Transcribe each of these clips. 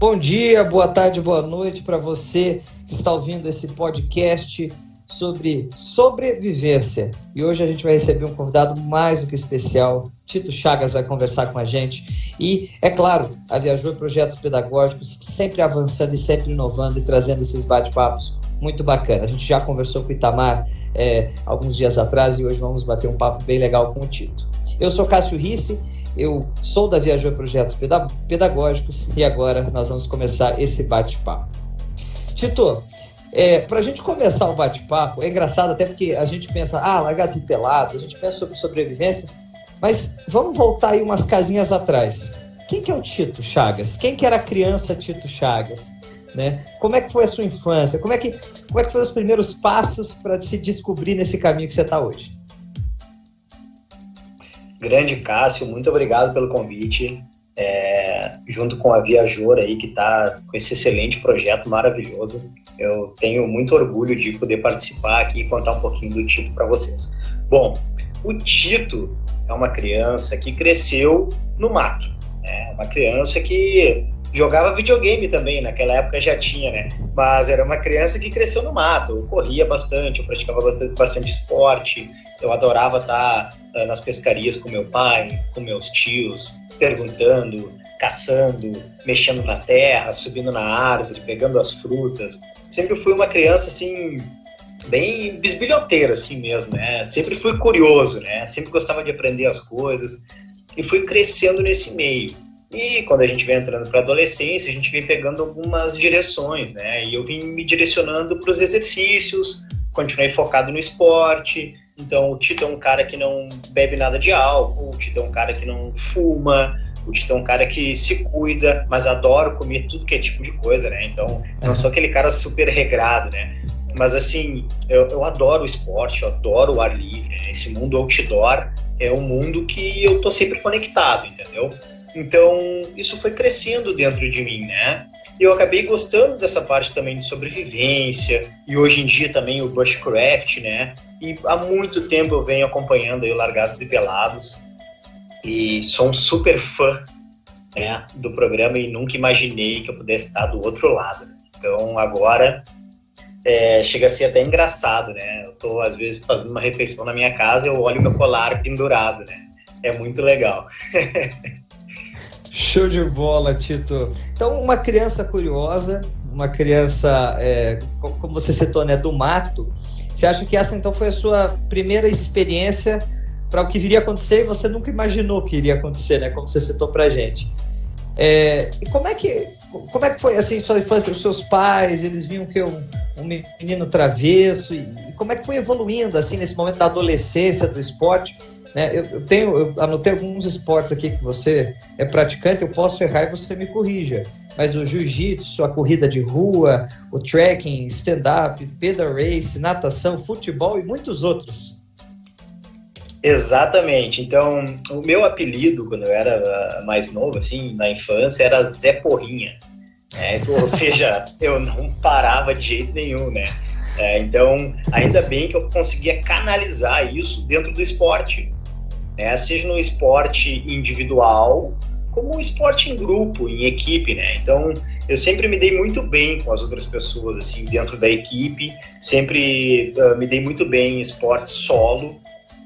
Bom dia, boa tarde, boa noite para você que está ouvindo esse podcast sobre sobrevivência. E hoje a gente vai receber um convidado mais do que especial. Tito Chagas vai conversar com a gente. E, é claro, a Viajor Projetos Pedagógicos sempre avançando e sempre inovando e trazendo esses bate-papos muito bacana. A gente já conversou com o Itamar alguns dias atrás e hoje vamos bater um papo bem legal com o Tito. Eu sou Cássio Risse, eu sou da Viajor Projetos Pedagógicos e agora nós vamos começar esse bate-papo. Tito, para a gente começar o bate-papo, é engraçado até porque a gente pensa, largados e pelados, a gente pensa sobre sobrevivência, mas vamos voltar aí umas casinhas atrás. Quem que é o Tito Chagas? Quem que era a criança Tito Chagas? Né? Como é que foi a sua infância? Como é que foram os primeiros passos para se descobrir nesse caminho que você está hoje? Grande Cássio, muito obrigado pelo convite, junto com a Viajor aí, que está com esse excelente projeto maravilhoso. Eu tenho muito orgulho de poder participar aqui e contar um pouquinho do Tito para vocês. Bom, o Tito é uma criança que cresceu no mato, né? Uma criança que jogava videogame também, naquela época já tinha, né? Mas era uma criança que cresceu no mato, eu corria bastante, eu praticava bastante esporte, eu adorava estar nas pescarias com meu pai, com meus tios, perguntando, caçando, mexendo na terra, subindo na árvore, pegando as frutas. Sempre fui uma criança, assim, bem bisbilhoteira, assim mesmo, né? Sempre fui curioso, né? Sempre gostava de aprender as coisas e fui crescendo nesse meio. E quando a gente vem entrando para a adolescência, a gente vem pegando algumas direções, né? E eu vim me direcionando para os exercícios, continuei focado no esporte. Então, o Tito é um cara que não bebe nada de álcool, o Tito é um cara que não fuma, o Tito é um cara que se cuida, mas adoro comer tudo que é tipo de coisa, né? Então, não sou aquele cara super regrado, né? Mas, assim, eu adoro o esporte, eu adoro o ar livre, né? Esse mundo outdoor é um mundo que eu tô sempre conectado, entendeu? Então, isso foi crescendo dentro de mim, né? E eu acabei gostando dessa parte também de sobrevivência, e hoje em dia também o bushcraft, né? E há muito tempo eu venho acompanhando aí o Largados e Pelados, e sou um super fã, né, do programa e nunca imaginei que eu pudesse estar do outro lado. Então, agora, chega a ser até engraçado, né? Eu tô, às vezes, fazendo uma refeição na minha casa e eu olho meu colar pendurado, né? É muito legal. Show de bola, Tito. Então, uma criança curiosa, uma criança, como você citou, né, do mato, você acha que essa, então, foi a sua primeira experiência para o que viria a acontecer e você nunca imaginou que iria acontecer, né, como você citou pra gente. E como é que foi, assim, sua infância? Os seus pais, eles viam que um menino travesso, e como é que foi evoluindo, assim, nesse momento da adolescência, do esporte? Né, eu anotei alguns esportes aqui que você é praticante, eu posso errar e você me corrija, mas o jiu-jitsu, a corrida de rua, o trekking, stand-up, pedal race, natação, futebol e muitos outros. Exatamente. Então, o meu apelido, quando eu era mais novo, assim, na infância, era Zé Porrinha. Ou seja, eu não parava de jeito nenhum, né? Então, ainda bem que eu conseguia canalizar isso dentro do esporte, né? Seja no esporte individual, como um esporte em grupo, em equipe, né? Então, eu sempre me dei muito bem com as outras pessoas, assim, dentro da equipe, sempre me dei muito bem em esporte solo,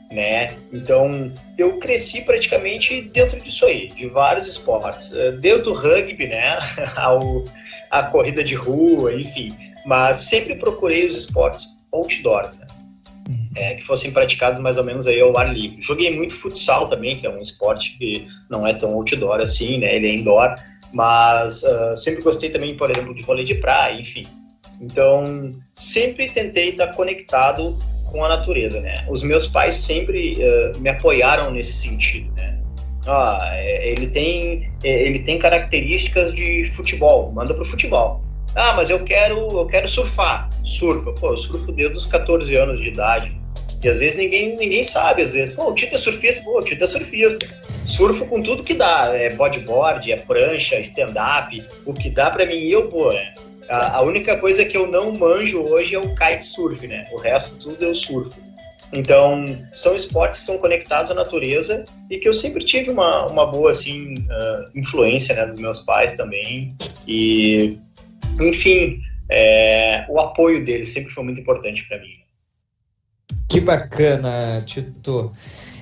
né? Então, eu cresci praticamente dentro disso aí, de vários esportes, desde o rugby, né, a corrida de rua, enfim, mas sempre procurei os esportes outdoors, né? Que fossem praticados mais ou menos aí ao ar livre. Joguei muito futsal também, que é um esporte que não é tão outdoor assim, né? Ele é indoor, mas sempre gostei também, por exemplo, de vôlei de praia, enfim. Então, sempre tentei estar conectado com a natureza, né? Os meus pais sempre me apoiaram nesse sentido, né? Ele tem características de futebol, manda pro futebol. Mas eu quero surfar. Surfa. Pô, eu surfo desde os 14 anos de idade. E às vezes ninguém sabe, às vezes. Pô, o Tito é surfista. Pô, o Tito é surfista. Surfo com tudo que dá. É bodyboard, é prancha, stand-up. O que dá pra mim, eu vou, né? A única coisa que eu não manjo hoje é o kitesurf, né? O resto tudo eu surfo. Então, são esportes que são conectados à natureza e que eu sempre tive uma boa, assim, influência, né, dos meus pais também. E, enfim, o apoio deles sempre foi muito importante para mim. Que bacana, Tito.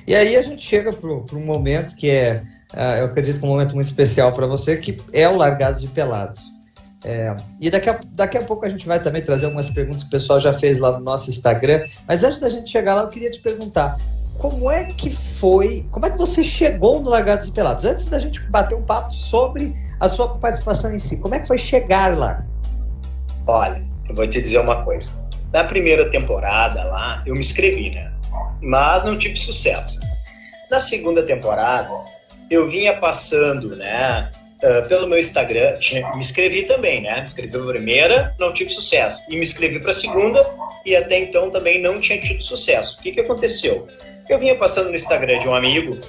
E aí a gente chega para um momento que eu acredito que um momento muito especial para você, que é o Largados e Pelados. E daqui a pouco a gente vai também trazer algumas perguntas que o pessoal já fez lá no nosso Instagram, mas antes da gente chegar lá, eu queria te perguntar, como é que você chegou no Largados e Pelados? Antes da gente bater um papo sobre a sua participação em si, como é que foi chegar lá? Olha, eu vou te dizer uma coisa. Na primeira temporada lá, eu me inscrevi, né? Mas não tive sucesso. Na segunda temporada, eu vinha passando, né? Pelo meu Instagram, me inscrevi também, né? Me inscrevi para a primeira, não tive sucesso. E me inscrevi para a segunda, e até então também não tinha tido sucesso. O que aconteceu? Eu vinha passando no Instagram de um amigo,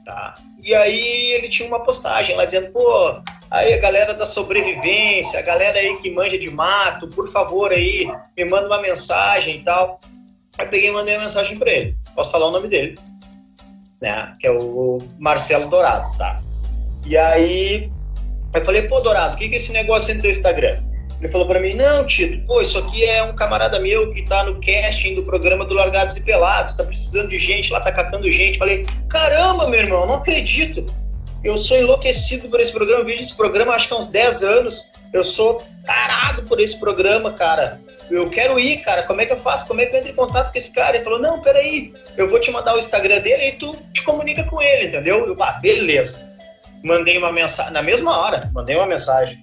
tá? E aí ele tinha uma postagem lá dizendo, pô, aí a galera da sobrevivência, a galera aí que manja de mato, por favor aí, me manda uma mensagem e tal. Aí eu peguei e mandei uma mensagem para ele. Posso falar o nome dele, né? Que é o Marcelo Dourado, tá? E aí, eu falei, pô, Dourado, o que é esse negócio aí no teu Instagram? Ele falou pra mim, não, Tito, pô, isso aqui é um camarada meu que tá no casting do programa do Largados e Pelados, tá precisando de gente lá, tá catando gente. Falei, caramba, meu irmão, não acredito. Eu sou enlouquecido por esse programa, eu vejo esse programa acho que há uns 10 anos, eu sou tarado por esse programa, cara. Eu quero ir, cara, como é que eu faço? Como é que eu entro em contato com esse cara? Ele falou, não, peraí, eu vou te mandar o Instagram dele e tu te comunica com ele, entendeu? Eu, beleza. Mandei uma mensagem, na mesma hora, mandei uma mensagem.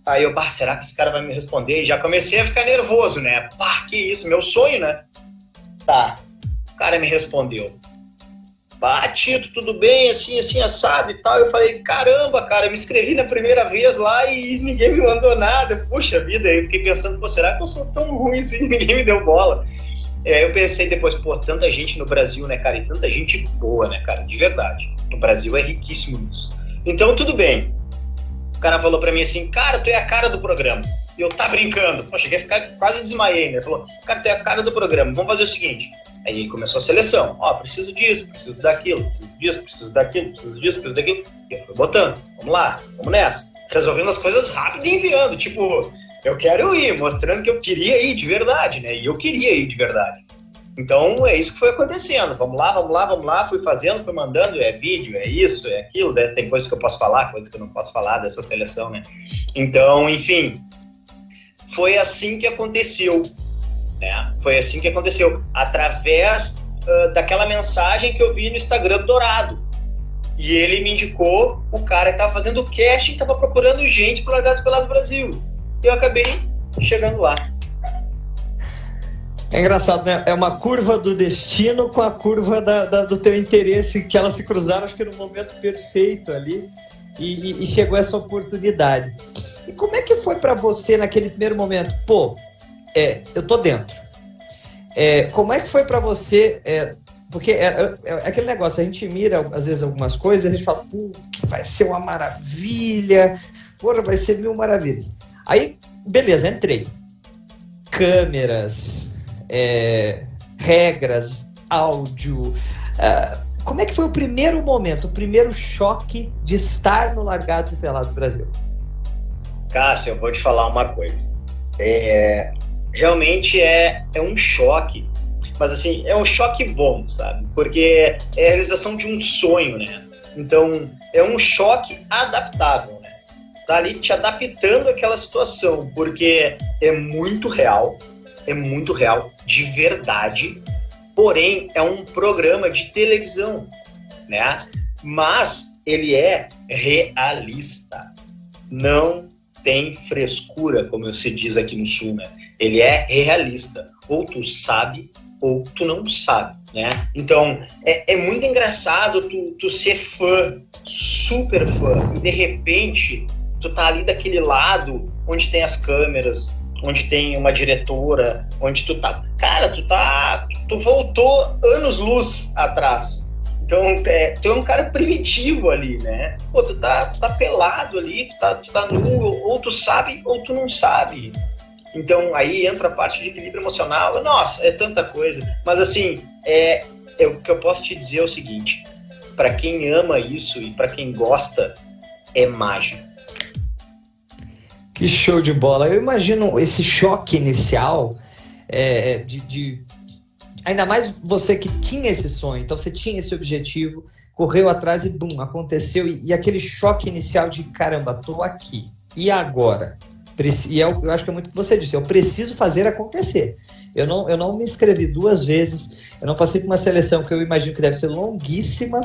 Aí eu, será que esse cara vai me responder? E já comecei a ficar nervoso, né? Que isso, meu sonho, né? Tá, o cara me respondeu. Tito, tudo bem, assim, assado e tal. Eu falei, caramba, cara, eu me inscrevi na primeira vez lá e ninguém me mandou nada. Puxa vida, aí eu fiquei pensando, pô, será que eu sou tão ruim assim? Ninguém me deu bola. Eu pensei depois, pô, tanta gente no Brasil, né, cara? E tanta gente boa, né, cara? De verdade. O Brasil é riquíssimo nisso. Então, tudo bem. O cara falou pra mim assim, cara, tu é a cara do programa. E eu, tá brincando. Pô, cheguei a ficar, quase desmaiei, né? Ele falou, cara, tu é a cara do programa. Vamos fazer o seguinte. Aí começou a seleção. Preciso disso, preciso daquilo, preciso disso, preciso daquilo, preciso disso, preciso daquilo. E eu fui botando. Vamos lá, vamos nessa. Resolvendo as coisas rápido e enviando. Tipo, eu quero ir, mostrando que eu queria ir de verdade, né? E eu queria ir de verdade. Então, é isso que foi acontecendo. Vamos lá. Fui fazendo, fui mandando. É vídeo, é isso, é aquilo. Né? Tem coisas que eu posso falar, coisas que eu não posso falar dessa seleção, né? Então, enfim, foi assim que aconteceu. Né? Foi assim que aconteceu. Através daquela mensagem que eu vi no Instagram do Dourado. E ele me indicou o cara que estava fazendo o casting, estava procurando gente para o Largados e Pelados Brasil. E eu acabei chegando lá. É engraçado, né? É uma curva do destino com a curva do teu interesse, que elas se cruzaram, acho que no momento perfeito ali, e chegou essa oportunidade. E como é que foi para você naquele primeiro momento? Pô, eu tô dentro. Como é que foi para você? Porque é aquele negócio, a gente mira às vezes algumas coisas, a gente fala, pô, vai ser uma maravilha, porra, vai ser mil maravilhas. Aí, beleza, entrei. Câmeras, regras, áudio. Como é que foi o primeiro momento, o primeiro choque de estar no Largados e Pelados Brasil? Cássio, eu vou te falar uma coisa. Realmente é um choque, mas assim, é um choque bom, sabe? Porque é a realização de um sonho, né? Então, é um choque adaptável, né? Tá ali te adaptando àquela situação, porque é muito real, de verdade, porém é um programa de televisão, né? Mas ele é realista, não tem frescura, como se diz aqui no Sul, né? Ele é realista, ou tu sabe ou tu não sabe, né? Então, é muito engraçado tu ser fã, super fã, e de repente tu tá ali daquele lado onde tem as câmeras, onde tem uma diretora, onde tu tá... Cara, tu voltou anos-luz atrás. Então, tu é um cara primitivo ali, né? Pô, tu tá pelado ali, tu tá nu, ou tu sabe ou tu não sabe. Então, aí entra a parte de equilíbrio emocional. Nossa, é tanta coisa. Mas, assim, o que eu posso te dizer é o seguinte. Para quem ama isso e para quem gosta, é mágico. Que show de bola. Eu imagino esse choque inicial, ainda mais você que tinha esse sonho, então você tinha esse objetivo, correu atrás e bum, aconteceu. E aquele choque inicial de, caramba, tô aqui. E agora? E eu acho que é muito o que você disse, eu preciso fazer acontecer. Eu não me inscrevi 2 vezes, eu não passei por uma seleção que eu imagino que deve ser longuíssima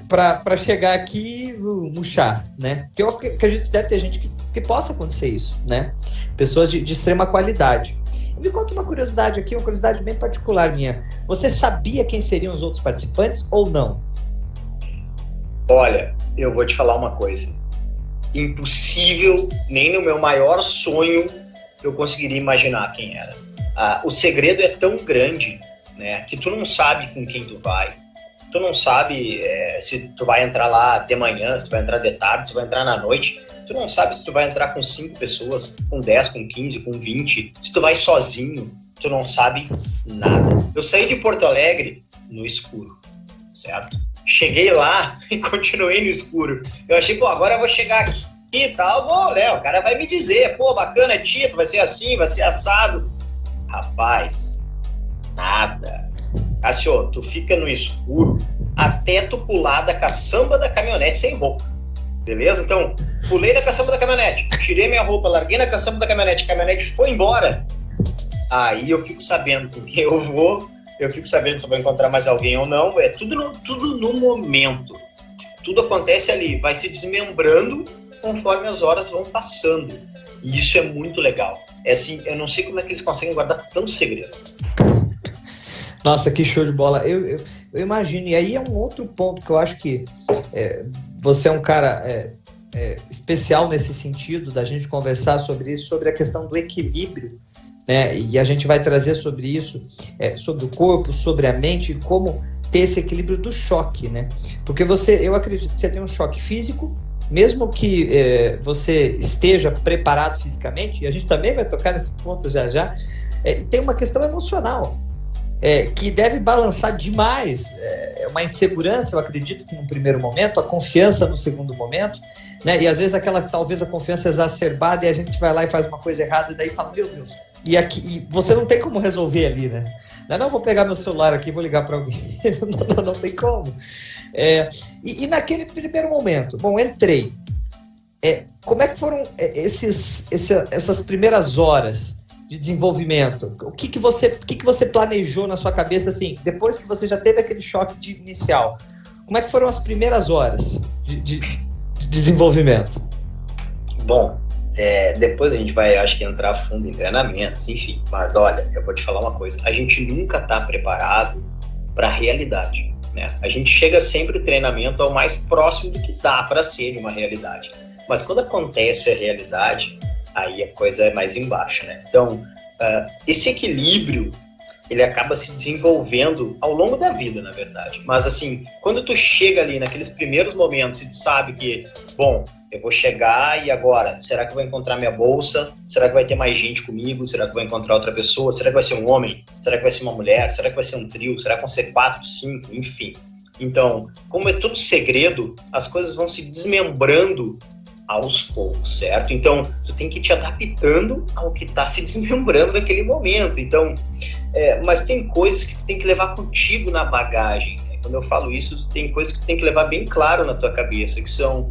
para chegar aqui e murchar, né? Porque eu acredito que deve ter gente que possa acontecer isso, né? Pessoas de extrema qualidade. E me conta uma curiosidade aqui, uma curiosidade bem particular minha. Você sabia quem seriam os outros participantes ou não? Olha, eu vou te falar uma coisa. Impossível, nem no meu maior sonho eu conseguiria imaginar quem era. O segredo é tão grande, né, que tu não sabe com quem tu vai. Tu não sabe se tu vai entrar lá de manhã, se tu vai entrar de tarde, se tu vai entrar na noite. Tu não sabe se tu vai entrar com 5 pessoas, com 10, com 15, com 20. Se tu vai sozinho, tu não sabe nada. Eu saí de Porto Alegre no escuro, certo? Cheguei lá e continuei no escuro. Eu achei, agora eu vou chegar aqui e tal, né? O cara vai me dizer, bacana, Tito, vai ser assim, vai ser assado. Rapaz, nada. Cássio, tu fica no escuro até tu pular da caçamba da caminhonete sem roupa. Beleza? Então, pulei da caçamba da caminhonete, tirei minha roupa, larguei na caçamba da caminhonete, a caminhonete foi embora. Aí eu fico sabendo com quem eu vou, eu fico sabendo se eu vou encontrar mais alguém ou não. É tudo no momento. Tudo acontece ali, vai se desmembrando conforme as horas vão passando. E isso é muito legal. É assim, eu não sei como é que eles conseguem guardar tanto segredo. Nossa, que show de bola. Eu imagino, e aí é um outro ponto que eu acho que você é um cara especial nesse sentido, da gente conversar sobre isso, sobre a questão do equilíbrio, né? E a gente vai trazer sobre isso, sobre o corpo, sobre a mente, como ter esse equilíbrio do choque, né? Porque eu acredito que você tem um choque físico, mesmo que você esteja preparado fisicamente, e a gente também vai tocar nesse ponto já, e tem uma questão emocional, que deve balançar demais, uma insegurança, eu acredito que no primeiro momento, a confiança no segundo momento, né? E às vezes talvez a confiança exacerbada e a gente vai lá e faz uma coisa errada e daí fala, meu Deus, e você não tem como resolver ali, né? Não, vou pegar meu celular aqui e vou ligar para alguém, não tem como. E naquele primeiro momento, entrei, como é que foram essas primeiras horas de desenvolvimento? O que você planejou na sua cabeça, assim, depois que você já teve aquele choque inicial? Como é que foram as primeiras horas de desenvolvimento? Bom, depois a gente vai, acho que, entrar a fundo em treinamentos, enfim. Mas olha, eu vou te falar uma coisa. A gente nunca está preparado para a realidade, né? A gente chega sempre, o treinamento ao mais próximo do que dá para ser de uma realidade. Mas quando acontece a realidade, aí a coisa é mais embaixo, né? Então, esse equilíbrio, ele acaba se desenvolvendo ao longo da vida, na verdade. Mas, assim, quando tu chega ali naqueles primeiros momentos e tu sabe que, eu vou chegar e agora, será que eu vou encontrar minha bolsa? Será que vai ter mais gente comigo? Será que eu vou encontrar outra pessoa? Será que vai ser um homem? Será que vai ser uma mulher? Será que vai ser um trio? Será que vão ser 4, 5? Enfim. Então, como é tudo segredo, as coisas vão se desmembrando aos poucos, certo? Então, tu tem que ir te adaptando ao que está se desmembrando naquele momento. Então, mas tem coisas que tu tem que levar contigo na bagagem, né? Quando eu falo isso, tem coisas que tu tem que levar bem claro na tua cabeça, que são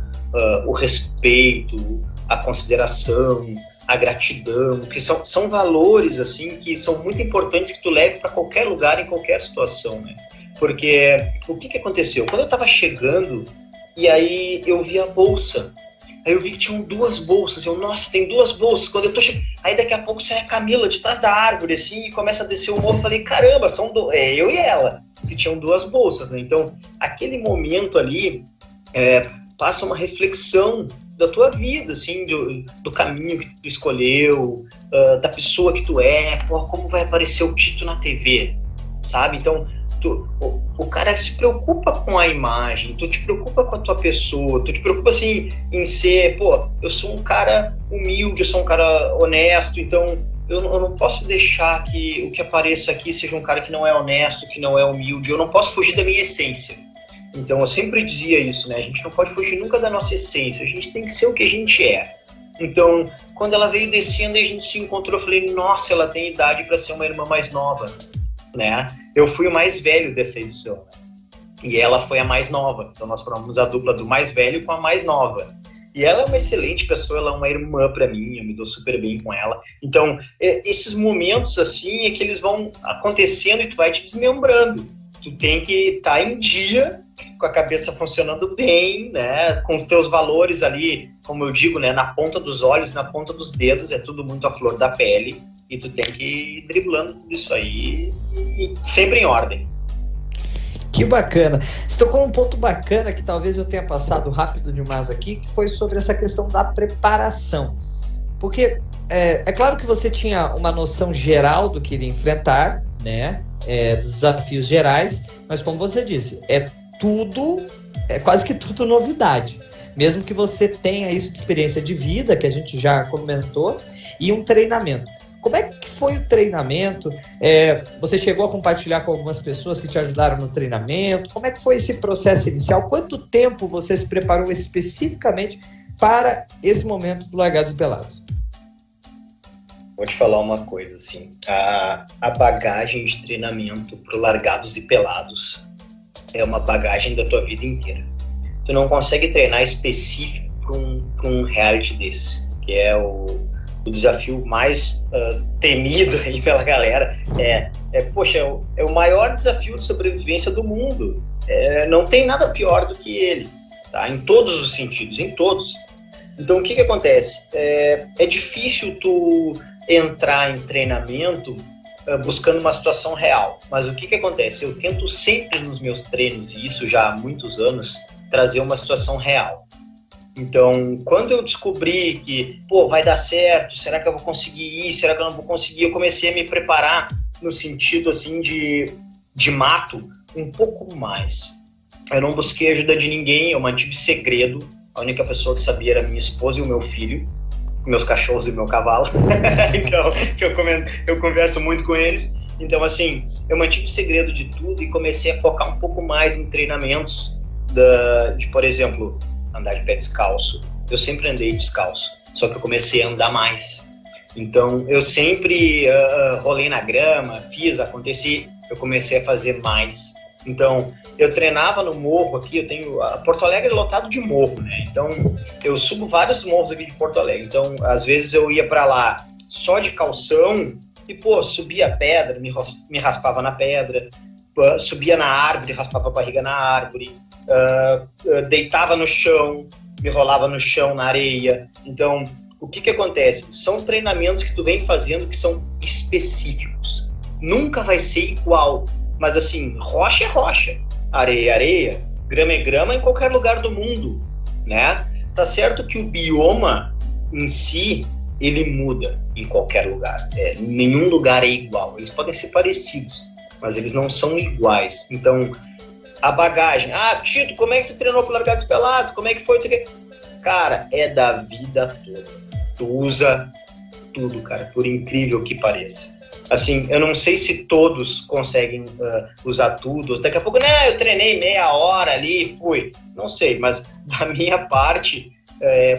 o respeito, a consideração, a gratidão, que são valores, assim, que são muito importantes que tu leve para qualquer lugar, em qualquer situação, né? Porque o que aconteceu? Quando eu estava chegando, e aí eu vi a bolsa, aí eu vi que tinham 2 bolsas. Nossa, tem 2 bolsas. Quando eu tô chegando, aí daqui a pouco sai a Camila de trás da árvore, assim, e começa a descer o morro. Eu falei, caramba, são eu e ela, que tinham 2 bolsas, né? Então, aquele momento ali passa uma reflexão da tua vida, assim, do caminho que tu escolheu, da pessoa que tu é, como vai aparecer o Tito na TV, sabe? Então, o cara se preocupa com a imagem, tu te preocupa com a tua pessoa, tu te preocupa assim em ser, eu sou um cara humilde, eu sou um cara honesto, então eu não posso deixar que o que apareça aqui seja um cara que não é honesto, que não é humilde, eu não posso fugir da minha essência. Então eu sempre dizia isso, né? A gente não pode fugir nunca da nossa essência, a gente tem que ser o que a gente é. Então, quando ela veio descendo e a gente se encontrou, eu falei, nossa, ela tem idade para ser uma irmã mais nova, né? Eu fui o mais velho dessa edição, né? E ela foi a mais nova. Então nós formamos a dupla do mais velho com a mais nova. E ela é uma excelente pessoa, ela é uma irmã para mim, eu me dou super bem com ela. Então, esses momentos assim é que eles vão acontecendo e tu vai te desmembrando. Tu tem que estar em dia, com a cabeça funcionando bem, né? Com os teus valores ali, como eu digo, né? Na ponta dos olhos, na ponta dos dedos, é tudo muito à flor da pele. E tu tem que ir driblando tudo isso aí, e sempre em ordem. Que bacana. Você tocou um ponto bacana que talvez eu tenha passado rápido demais aqui, que foi sobre essa questão da preparação. Porque é claro que você tinha uma noção geral do que iria enfrentar, né? Dos desafios gerais, mas como você disse, é quase que tudo novidade. Mesmo que você tenha isso de experiência de vida, que a gente já comentou, e um treinamento. Como é que foi o treinamento? Você chegou a compartilhar com algumas pessoas que te ajudaram no treinamento? Como é que foi esse processo inicial? Quanto tempo você se preparou especificamente para esse momento do Largados e Pelados? Vou te falar uma coisa, assim, a bagagem de treinamento para o Largados e Pelados é uma bagagem da tua vida inteira. Tu não consegue treinar específico para um reality desses, que é o desafio mais temido aí pela galera. É o maior desafio de sobrevivência do mundo. Não tem nada pior do que ele, tá? Em todos os sentidos, em todos. Então, o que acontece? É difícil tu entrar em treinamento buscando uma situação real. Mas o que acontece? Eu tento sempre nos meus treinos, e isso já há muitos anos, trazer uma situação real. Então, quando eu descobri que, vai dar certo, será que eu vou conseguir ir, será que eu não vou conseguir, eu comecei a me preparar no sentido, assim, de mato um pouco mais. Eu não busquei ajuda de ninguém, eu mantive segredo. A única pessoa que sabia era minha esposa e o meu filho, meus cachorros e meu cavalo. Então, eu converso muito com eles. Então, assim, eu mantive segredo de tudo e comecei a focar um pouco mais em treinamentos de, por exemplo, andar de pé descalço. Eu sempre andei descalço, só que eu comecei a andar mais. Então, eu sempre rolei na grama, aconteci, eu comecei a fazer mais. Então, eu treinava no morro aqui, Porto Alegre é lotado de morro, né? Então, eu subo vários morros aqui de Porto Alegre. Então, às vezes eu ia para lá só de calção e, subia a pedra, me raspava na pedra, subia na árvore, raspava a barriga na árvore, deitava no chão, me rolava no chão, na areia. Então, o que acontece? São treinamentos que tu vem fazendo que são específicos. Nunca vai ser igual, mas assim, rocha é rocha, areia é areia, grama é grama em qualquer lugar do mundo, né? Tá certo que o bioma em si, ele muda em qualquer lugar. Nenhum lugar é igual. Eles podem ser parecidos, mas eles não são iguais. Então, a bagagem. Tito, como é que tu treinou pro Largados e Pelados? Como é que foi? Cara, é da vida toda. Tu usa tudo, cara, por incrível que pareça. Assim, eu não sei se todos conseguem usar tudo. Daqui a pouco, eu treinei meia hora ali e fui. Não sei, mas da minha parte,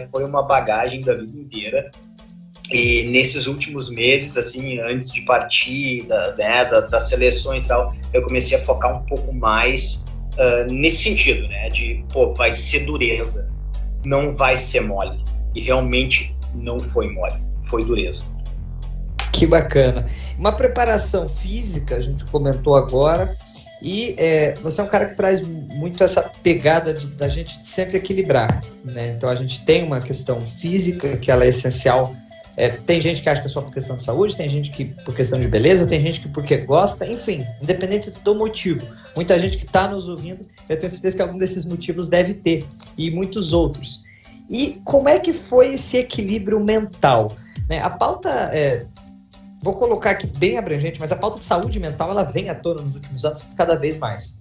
foi uma bagagem da vida inteira. E nesses últimos meses, assim, antes de partir das seleções e tal, eu comecei a focar um pouco mais nesse sentido, né? De, vai ser dureza, não vai ser mole. E realmente não foi mole, foi dureza. Que bacana. Uma preparação física, a gente comentou agora, e você é um cara que traz muito essa pegada da gente sempre equilibrar, né? Então a gente tem uma questão física, que ela é essencial. Tem gente que acha que é só por questão de saúde, tem gente que por questão de beleza, tem gente que porque gosta, enfim, independente do motivo. Muita gente que está nos ouvindo, eu tenho certeza que algum desses motivos deve ter, e muitos outros. E como é que foi esse equilíbrio mental? Né? A pauta vou colocar aqui bem abrangente, mas a pauta de saúde mental, ela vem à tona nos últimos anos cada vez mais.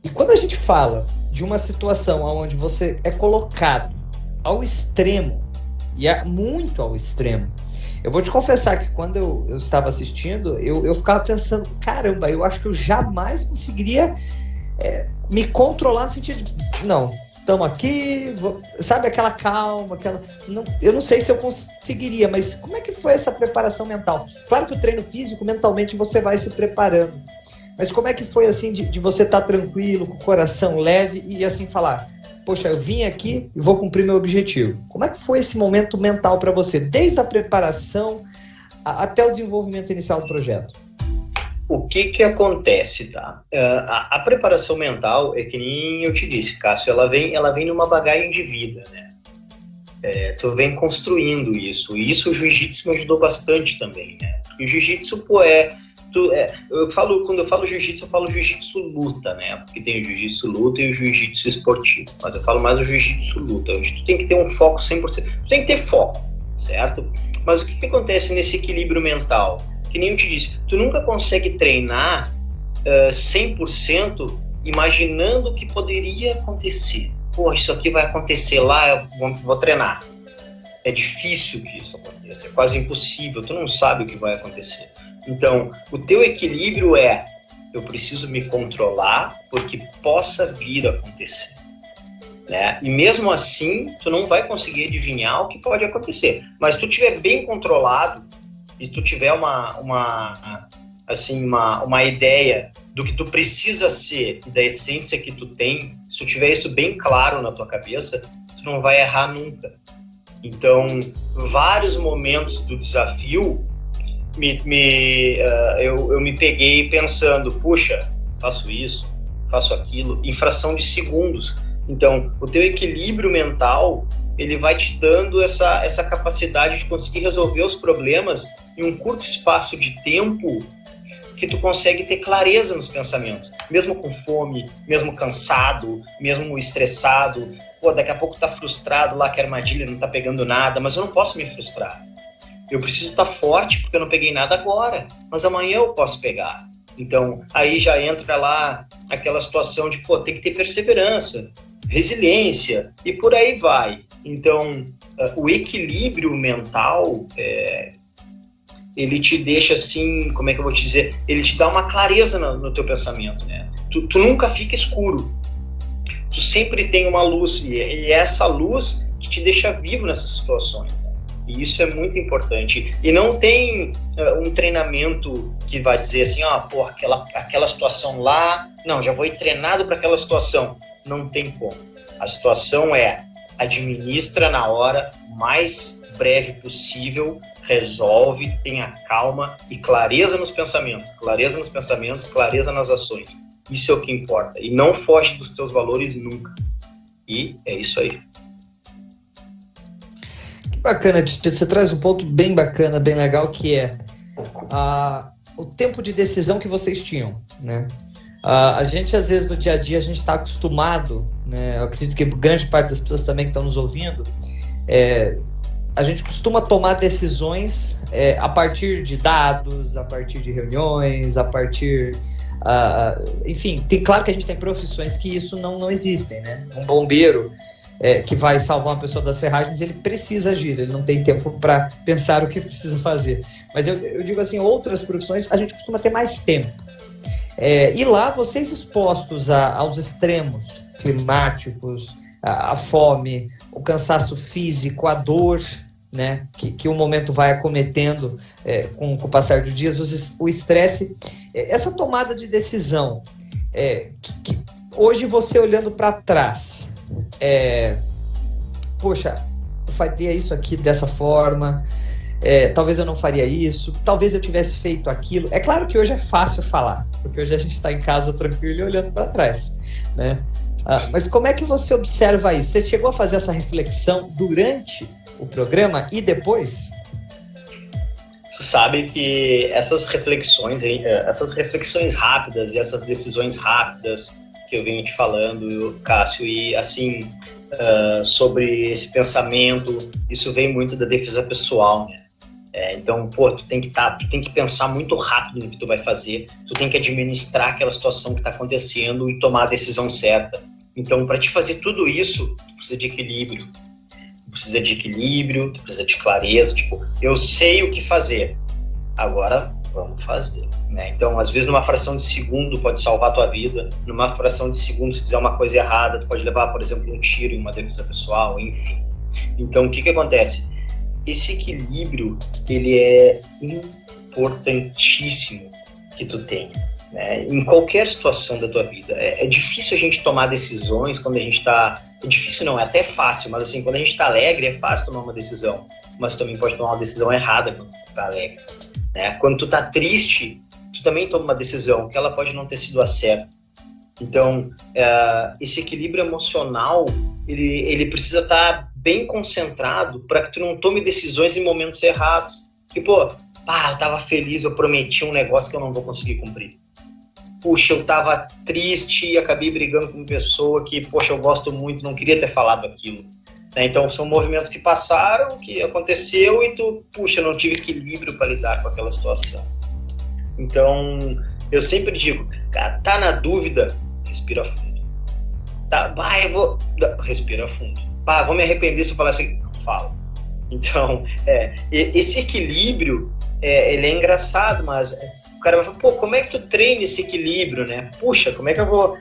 E quando a gente fala de uma situação onde você é colocado ao extremo, e é muito ao extremo, eu vou te confessar que quando eu estava assistindo, eu ficava pensando, caramba, eu acho que eu jamais conseguiria me controlar no sentido de, não, estamos aqui, sabe, aquela calma, eu não sei se eu conseguiria, mas como é que foi essa preparação mental? Claro que o treino físico, mentalmente, você vai se preparando, mas como é que foi, assim, de você estar tranquilo, com o coração leve e, assim, falar, poxa, eu vim aqui e vou cumprir meu objetivo. Como é que foi esse momento mental para você, desde a preparação até o desenvolvimento inicial do projeto? O que acontece, tá? A preparação mental é que nem eu te disse, Cássio, ela vem numa bagagem de vida, né? Tu vem construindo isso, e isso o jiu-jitsu me ajudou bastante também, né? Porque o jiu-jitsu, quando eu falo jiu-jitsu, eu falo jiu-jitsu luta, né? Porque tem o jiu-jitsu luta e o jiu-jitsu esportivo, mas eu falo mais do jiu-jitsu luta, onde tu tem que ter um foco 100%, tu tem que ter foco, certo? Mas o que acontece nesse equilíbrio mental? Que nem eu te disse, tu nunca consegue treinar 100% imaginando o que poderia acontecer. Pô, isso aqui vai acontecer lá, eu vou treinar. É difícil que isso aconteça, é quase impossível, tu não sabe o que vai acontecer. Então, o teu equilíbrio eu preciso me controlar porque possa vir a acontecer. Né? E mesmo assim, tu não vai conseguir adivinhar o que pode acontecer. Mas se tu estiver bem controlado, e tu tiver uma ideia do que tu precisa ser e da essência que tu tem, se tu tiver isso bem claro na tua cabeça, tu não vai errar nunca. Então, vários momentos do desafio, eu me peguei pensando, puxa, faço isso, faço aquilo, em fração de segundos. Então, o teu equilíbrio mental, ele vai te dando essa capacidade de conseguir resolver os problemas em um curto espaço de tempo que tu consegue ter clareza nos pensamentos, mesmo com fome, mesmo cansado, mesmo estressado. Pô, daqui a pouco tá frustrado lá que a armadilha não tá pegando nada, mas eu não posso me frustrar. Eu preciso estar forte porque eu não peguei nada agora, mas amanhã eu posso pegar. Então, aí já entra lá aquela situação de, pô, tem que ter perseverança, resiliência e por aí vai. Então, o equilíbrio mental, ele te deixa assim, como é que eu vou te dizer? Ele te dá uma clareza no teu pensamento, né? Tu nunca fica escuro. Tu sempre tem uma luz e é essa luz que te deixa vivo nessas situações, né? E isso é muito importante. E não tem um treinamento que vai dizer assim, pô, aquela situação lá, não, já vou ir treinado para aquela situação. Não tem como. A situação administra na hora mais breve possível, resolve, tenha calma e clareza nos pensamentos, clareza nas ações. Isso é o que importa. E não foge dos teus valores nunca. E é isso aí. Que bacana, Tito. Você traz um ponto bem bacana, bem legal, que é o tempo de decisão que vocês tinham, né? A gente, às vezes, no dia a dia, a gente está acostumado, né? Eu acredito que grande parte das pessoas também que estão nos ouvindo, a gente costuma tomar decisões a partir de dados, a partir de reuniões, a partir... enfim, claro que a gente tem profissões que isso não existem, né? Um bombeiro que vai salvar uma pessoa das ferragens, ele precisa agir, ele não tem tempo para pensar o que precisa fazer. Mas eu digo assim, outras profissões a gente costuma ter mais tempo. E lá, vocês expostos aos extremos climáticos, a fome, o cansaço físico, a dor, né, que o momento vai acometendo com o passar dos dias, o estresse, essa tomada de decisão, que hoje você olhando para trás, poxa, eu faria isso aqui dessa forma, talvez eu não faria isso, talvez eu tivesse feito aquilo. É claro que hoje é fácil falar, porque hoje a gente está em casa tranquilo e olhando para trás, né? Mas como é que você observa isso? Você chegou a fazer essa reflexão durante o programa e depois? Tu sabe que essas reflexões rápidas e essas decisões rápidas que eu venho te falando, Cássio, e assim, sobre esse pensamento, isso vem muito da defesa pessoal, né? Então, tu tem que pensar muito rápido no que tu vai fazer, tu tem que administrar aquela situação que está acontecendo e tomar a decisão certa. Então, para te fazer tudo isso, tu precisa de equilíbrio. Tu precisa de clareza, tipo, eu sei o que fazer, agora vamos fazer, né? Então, às vezes, numa fração de segundo pode salvar a tua vida, numa fração de segundo, se fizer uma coisa errada, tu pode levar, por exemplo, um tiro em uma defesa pessoal, enfim. Então, o que acontece? Esse equilíbrio, ele é importantíssimo que tu tenha, né? Em qualquer situação da tua vida. É difícil a gente tomar decisões quando a gente está... É difícil não, é até fácil, mas assim, quando a gente está alegre é fácil tomar uma decisão, mas tu também pode tomar uma decisão errada quando tu está alegre, né? Quando tu está triste, tu também toma uma decisão que ela pode não ter sido a certa. Então, esse equilíbrio emocional, ele precisa estar bem concentrado para que tu não tome decisões em momentos errados. E, eu tava feliz, eu prometi um negócio que eu não vou conseguir cumprir. Puxa, eu tava triste e acabei brigando com uma pessoa que, eu gosto muito, não queria ter falado aquilo. Né? Então, são movimentos que passaram, que aconteceu e eu não tive equilíbrio para lidar com aquela situação. Então, eu sempre digo, cara, tá na dúvida, respira fundo. Respira fundo. Vou me arrepender se eu falar assim, não falo. Então, esse equilíbrio, ele é engraçado, mas o cara vai falar, como é que tu treina esse equilíbrio, né? Puxa, como é que eu vou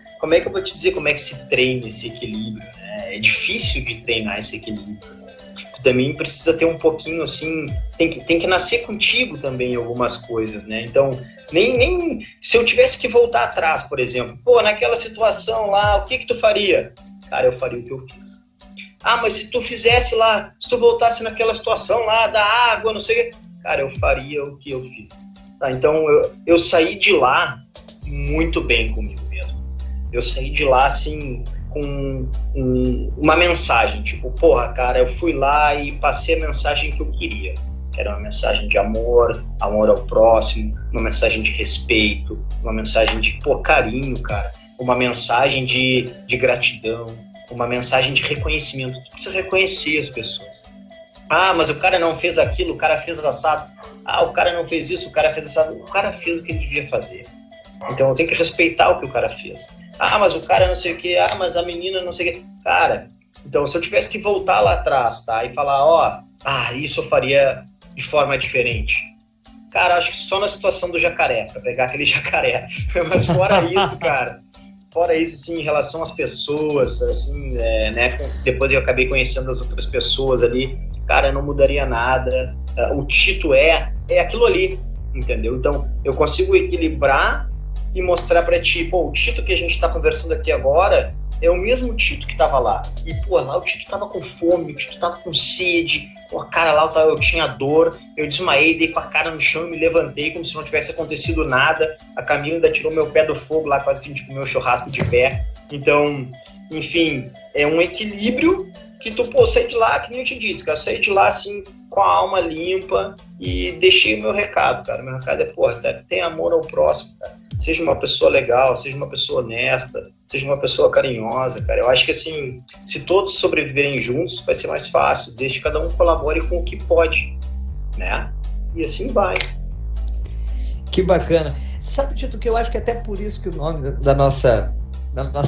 te dizer como é que se treina esse equilíbrio, né? É difícil de treinar esse equilíbrio, né? Tu também precisa ter um pouquinho, assim, tem que nascer contigo também algumas coisas, né? Então, nem se eu tivesse que voltar atrás, por exemplo, naquela situação lá, o que tu faria? Cara, eu faria o que eu fiz. Mas se tu fizesse lá, se tu voltasse naquela situação lá da água, não sei o que, cara, eu faria o que eu fiz. Tá? Então, eu saí de lá muito bem comigo mesmo. Eu saí de lá, assim, com uma mensagem, tipo, cara, eu fui lá e passei a mensagem que eu queria. Era uma mensagem de amor ao próximo, uma mensagem de respeito, uma mensagem de, carinho, cara, uma mensagem de gratidão, uma mensagem de reconhecimento. Tu precisa reconhecer as pessoas. Mas o cara não fez aquilo, o cara fez assado. O cara não fez isso, o cara fez assado. O cara fez o que ele devia fazer. Então eu tenho que respeitar o que o cara fez. Mas o cara não sei o que, mas a menina não sei o que. Cara, então se eu tivesse que voltar lá atrás, tá? E falar, isso eu faria de forma diferente. Cara, acho que só na situação do jacaré, pra pegar aquele jacaré. Mas fora isso, cara, assim, em relação às pessoas, assim, né? Depois eu acabei conhecendo as outras pessoas ali, cara, eu não mudaria nada. O Tito é aquilo ali, entendeu? Então, eu consigo equilibrar e mostrar pra ti, o Tito que a gente tá conversando aqui agora é o mesmo Tito que tava lá. E, lá o Tito tava com fome, o Tito tava com sede, cara, lá eu tinha dor, eu desmaiei, dei com a cara no chão e me levantei como se não tivesse acontecido nada. A Camila ainda tirou meu pé do fogo lá, quase que a gente comeu churrasco de pé. Então, enfim, é um equilíbrio que tu, saí de lá, que nem eu te disse, cara, saí de lá, assim, com a alma limpa e deixei o meu recado, cara. Meu recado é, tem amor ao próximo, cara. Seja uma pessoa legal, seja uma pessoa honesta, seja uma pessoa carinhosa, cara. Eu acho que, assim, se todos sobreviverem juntos, vai ser mais fácil, desde que cada um colabore com o que pode, né? E assim vai. Que bacana. Sabe, Tito, que eu acho que até por isso que o nome da nossa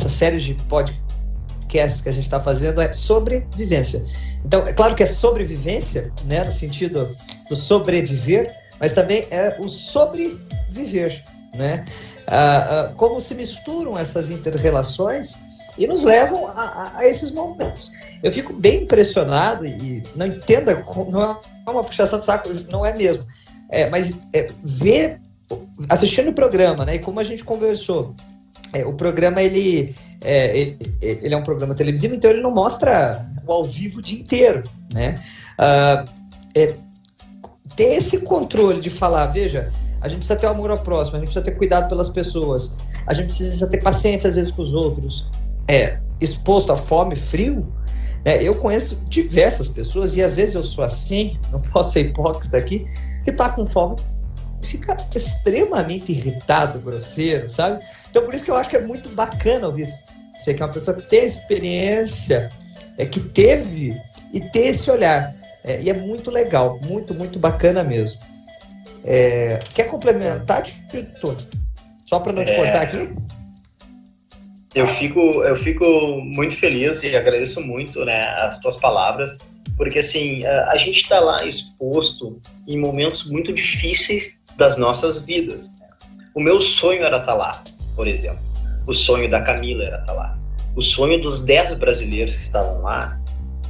série de podcasts que a gente está fazendo é sobrevivência. Então, é claro que é sobrevivência, né, no sentido do sobreviver, mas também é o sobreviver, né? Como se misturam essas inter-relações e nos levam a esses momentos. Eu fico bem impressionado e não entenda, não é uma puxação de saco, não é mesmo, mas ver, assistindo o programa, né, e como a gente conversou, o programa ele é um programa televisivo, então ele não mostra o ao vivo o dia inteiro, né? Ter esse controle de falar, veja, a gente precisa ter amor ao próximo, a gente precisa ter cuidado pelas pessoas, a gente precisa ter paciência às vezes com os outros, exposto a fome, frio, né? Eu conheço diversas pessoas, e às vezes eu sou assim, não posso ser hipócrita aqui, que tá com fome, fica extremamente irritado, grosseiro, sabe? Então por isso que eu acho que é muito bacana ouvir isso. Você que é uma pessoa que tem experiência, que teve, e ter esse olhar. E é muito legal, muito, muito bacana mesmo. Quer complementar, Tito? Só para não te cortar aqui? Eu fico muito feliz e agradeço muito, né, as tuas palavras, porque assim, a gente está lá exposto em momentos muito difíceis das nossas vidas. O meu sonho era estar lá, por exemplo. O sonho da Camila era estar lá. O sonho dos 10 brasileiros que estavam lá,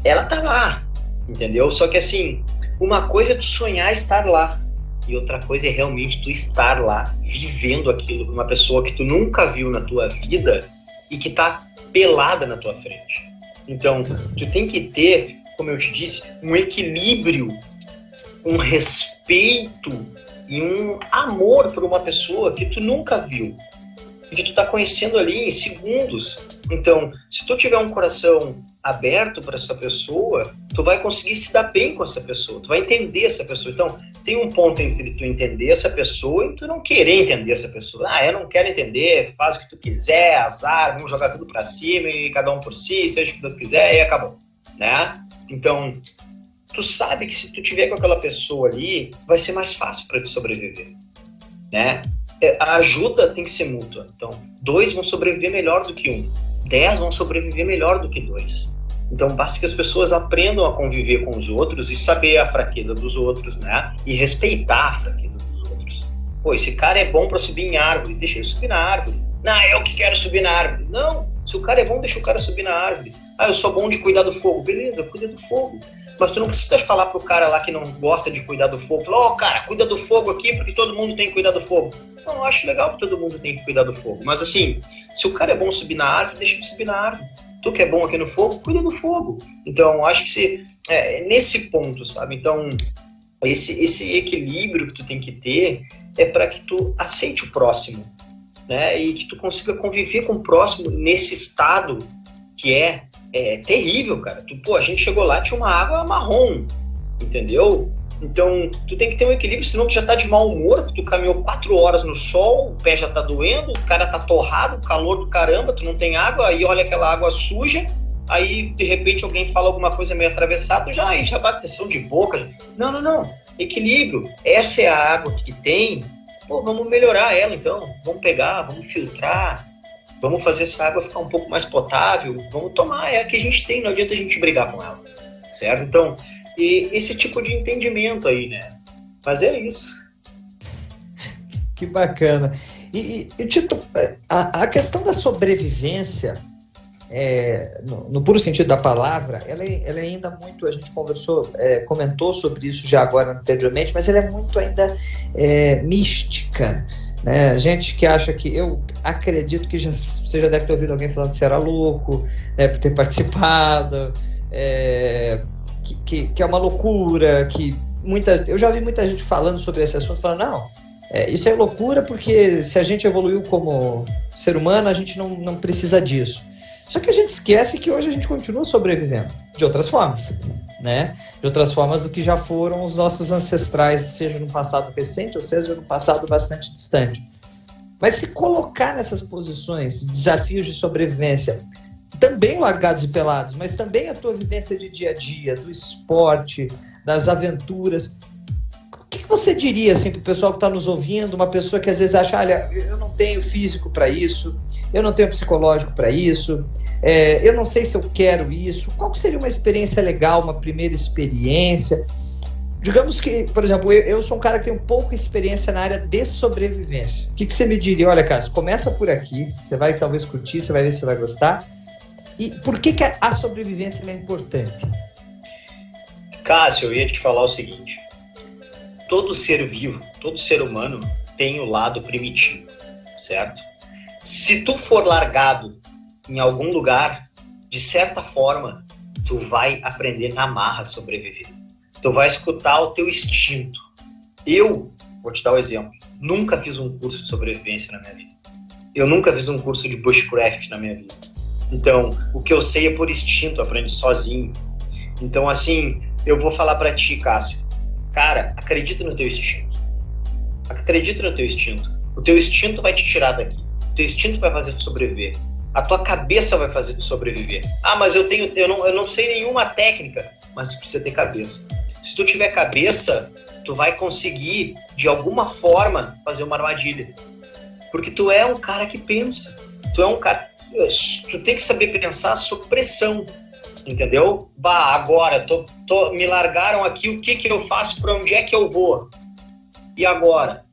ela tá lá, entendeu? Só que assim, uma coisa é tu sonhar estar lá, e outra coisa é realmente tu estar lá, vivendo aquilo com uma pessoa que tu nunca viu na tua vida e que tá pelada na tua frente. Então, tu tem que ter, como eu te disse, um equilíbrio, um respeito e um amor por uma pessoa que tu nunca viu e que tu tá conhecendo ali em segundos. Então, se tu tiver um coração aberto para essa pessoa, tu vai conseguir se dar bem com essa pessoa, tu vai entender essa pessoa. Então, tem um ponto entre tu entender essa pessoa e tu não querer entender essa pessoa. Eu não quero entender, faz o que tu quiser, azar, vamos jogar tudo para cima e cada um por si, seja o que Deus quiser e acabou, né? Então, tu sabe que se tu tiver com aquela pessoa ali, vai ser mais fácil para tu sobreviver, né? A ajuda tem que ser mútua. Então, 2 vão sobreviver melhor do que 1. 10 vão sobreviver melhor do que 2. Então, basta que as pessoas aprendam a conviver com os outros e saber a fraqueza dos outros, né? E respeitar a fraqueza dos outros. Pô, esse cara é bom para subir em árvore, deixa ele subir na árvore. Não, eu que quero subir na árvore. Não, se o cara é bom, deixa o cara subir na árvore. Eu sou bom de cuidar do fogo. Beleza, cuida do fogo. Mas tu não precisa falar pro cara lá que não gosta de cuidar do fogo. Falar, cara, cuida do fogo aqui porque todo mundo tem que cuidar do fogo. Não, eu acho legal que todo mundo tem que cuidar do fogo. Mas assim, se o cara é bom subir na árvore, deixa ele subir na árvore. Tu que é bom aqui no fogo, cuida do fogo. Então, eu acho que nesse ponto, sabe? Então, esse equilíbrio que tu tem que ter é para que tu aceite o próximo, né? E que tu consiga conviver com o próximo nesse estado que é terrível, cara. A gente chegou lá, tinha uma água marrom, entendeu? Então, tu tem que ter um equilíbrio, senão tu já tá de mau humor, tu caminhou 4 horas no sol, o pé já tá doendo, o cara tá torrado, calor do caramba, tu não tem água, aí olha aquela água suja, aí de repente alguém fala alguma coisa meio atravessada, já bate tensão de boca. Não. Equilíbrio. Essa é a água que tem, vamos melhorar ela então, vamos pegar, vamos filtrar, vamos fazer essa água ficar um pouco mais potável, vamos tomar, é a que a gente tem, não adianta a gente brigar com ela, certo? Então, e esse tipo de entendimento aí, né? Mas é isso. Que bacana. E Tito, a questão da sobrevivência, no puro sentido da palavra, ela é ainda muito, a gente comentou sobre isso já agora anteriormente, mas ela é muito ainda mística, né? A gente que acha que, eu acredito que você já deve ter ouvido alguém falando que você era louco, né, por ter participado, que é uma loucura, eu já vi muita gente falando sobre esse assunto, falando, não, isso é loucura porque se a gente evoluiu como ser humano, a gente não precisa disso. Só que a gente esquece que hoje a gente continua sobrevivendo, de outras formas, né? De outras formas do que já foram os nossos ancestrais, seja no passado recente ou seja no passado bastante distante. Mas se colocar nessas posições, desafios de sobrevivência, também largados e pelados, mas também a tua vivência de dia a dia, do esporte, das aventuras. O que você diria assim, para o pessoal que está nos ouvindo, uma pessoa que às vezes acha, olha, eu não tenho físico para isso, eu não tenho psicológico para isso, eu não sei se eu quero isso. Qual seria uma experiência legal, uma primeira experiência? Digamos que, por exemplo, eu sou um cara que tem pouca experiência na área de sobrevivência. O que você me diria? Olha, Cássio, começa por aqui, você vai talvez curtir, você vai ver se você vai gostar. E por que a sobrevivência é importante? Cássio, eu ia te falar o seguinte. Todo ser vivo, todo ser humano tem o lado primitivo, certo? Se tu for largado em algum lugar, de certa forma, tu vai aprender na marra a sobreviver. Tu vai escutar o teu instinto. Eu, vou te dar um exemplo, nunca fiz um curso de sobrevivência na minha vida. Eu nunca fiz um curso de bushcraft na minha vida. Então, o que eu sei é por instinto, aprendi sozinho. Então, assim, eu vou falar pra ti, Cássio. Cara, acredita no teu instinto. Acredita no teu instinto. O teu instinto vai te tirar daqui. O teu instinto vai fazer tu sobreviver. A tua cabeça vai fazer tu sobreviver. Mas eu não sei nenhuma técnica. Mas tu precisa ter cabeça. Se tu tiver cabeça, tu vai conseguir, de alguma forma, fazer uma armadilha. Porque tu é um cara que pensa. Tu é um cara... Tu tem que saber pensar sob pressão. Entendeu? Agora, me largaram aqui, o que eu faço? Para onde é que eu vou? E agora?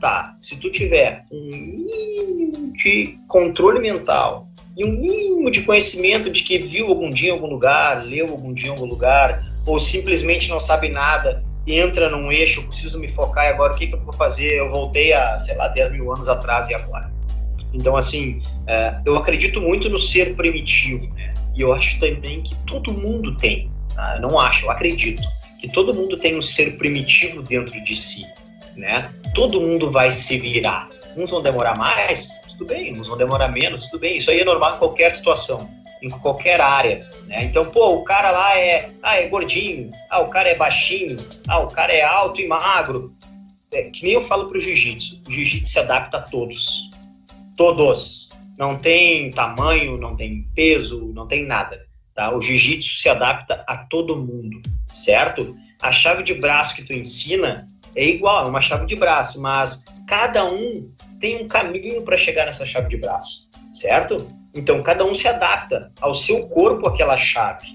Tá, se tu tiver um mínimo de controle mental e um mínimo de conhecimento de que viu algum dia em algum lugar, leu algum dia em algum lugar, ou simplesmente não sabe nada, entra num eixo, eu preciso me focar e agora o que eu vou fazer? Eu voltei a, 10 mil anos atrás e agora? Então, assim, eu acredito muito no ser primitivo, né? E eu acho também que todo mundo tem, tá? Eu não acho, eu acredito que todo mundo tem um ser primitivo dentro de si, né? Todo mundo vai se virar. Uns vão demorar mais, tudo bem. Uns vão demorar menos, tudo bem. Isso aí é normal em qualquer situação, em qualquer área, né? Então, o cara lá é gordinho, o cara é baixinho, o cara é alto e magro. Que nem eu falo pro jiu-jitsu. O jiu-jitsu se adapta a todos. Todos. Não tem tamanho, não tem peso, não tem nada, tá? O jiu-jitsu se adapta a todo mundo, certo? A chave de braço que tu ensina é igual, é uma chave de braço, mas cada um tem um caminho para chegar nessa chave de braço, certo? Então, cada um se adapta ao seu corpo aquela chave,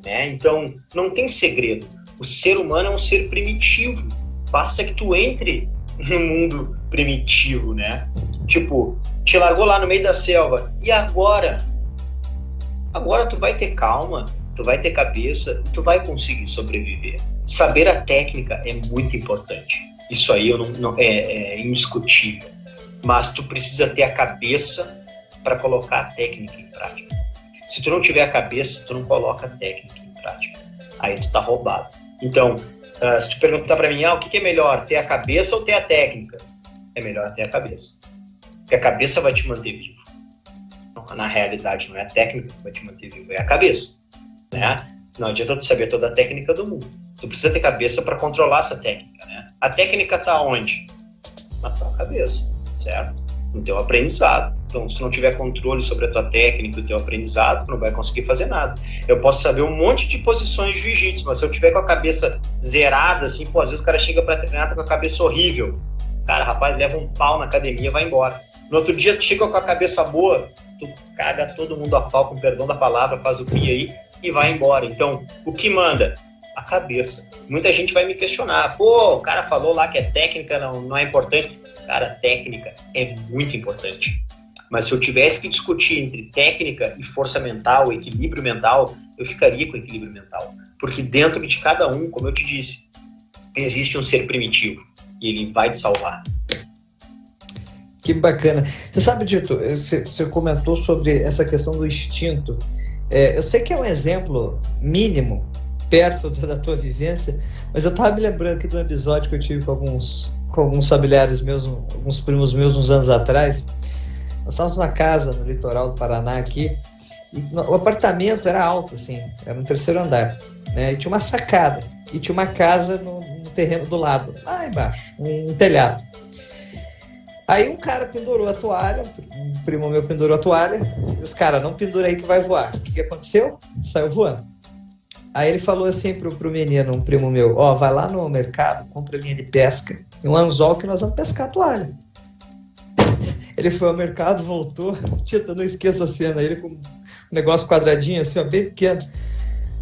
né? Então, não tem segredo. O ser humano é um ser primitivo. Basta que tu entre no mundo primitivo, né? Tipo, te largou lá no meio da selva. E agora? Agora tu vai ter calma, tu vai ter cabeça, tu vai conseguir sobreviver. Saber a técnica é muito importante. Isso aí é indiscutível. Mas tu precisa ter a cabeça para colocar a técnica em prática. Se tu não tiver a cabeça, tu não coloca a técnica em prática. Aí tu tá roubado. Então, se tu perguntar para mim, o que é melhor, ter a cabeça ou ter a técnica? É melhor ter a cabeça. Porque a cabeça vai te manter vivo. Na realidade, não é a técnica que vai te manter vivo, é a cabeça, né? Não adianta tu saber toda a técnica do mundo. Tu precisa ter cabeça para controlar essa técnica, né? A técnica tá onde? Na tua cabeça, certo? No teu aprendizado. Então, se não tiver controle sobre a tua técnica, o teu aprendizado, tu não vai conseguir fazer nada. Eu posso saber um monte de posições de jiu-jitsu, mas se eu tiver com a cabeça zerada, assim, às vezes o cara chega para treinar, tá com a cabeça horrível. Cara, rapaz, leva um pau na academia e vai embora. No outro dia, tu chega com a cabeça boa, tu caga todo mundo a pau, com perdão da palavra, faz o pi aí e vai embora. Então, o que manda? A cabeça. Muita gente vai me questionar. O cara falou lá que a técnica não é importante. Cara, técnica é muito importante. Mas se eu tivesse que discutir entre técnica e força mental, equilíbrio mental, eu ficaria com equilíbrio mental. Porque dentro de cada um, como eu te disse, existe um ser primitivo. E ele vai te salvar. Que bacana. Você sabe, Dito, você comentou sobre essa questão do instinto. Eu sei que é um exemplo mínimo, perto da tua vivência, mas eu estava me lembrando aqui de um episódio que eu tive com alguns familiares meus, alguns primos meus, uns anos atrás. Nós estávamos numa casa no litoral do Paraná aqui, e o apartamento era alto, assim, era no 3º andar, né? E tinha uma sacada, e tinha uma casa no terreno do lado, lá embaixo, um telhado. Aí um cara pendurou a toalha, um primo meu pendurou a toalha, e os caras, não pendura aí que vai voar. O que aconteceu? Saiu voando. Aí ele falou assim pro menino, um primo meu, vai lá no mercado, compra linha de pesca e um anzol que nós vamos pescar a toalha. Ele foi ao mercado, voltou, Tita, não esqueça a cena, ele com um negócio quadradinho assim, bem pequeno.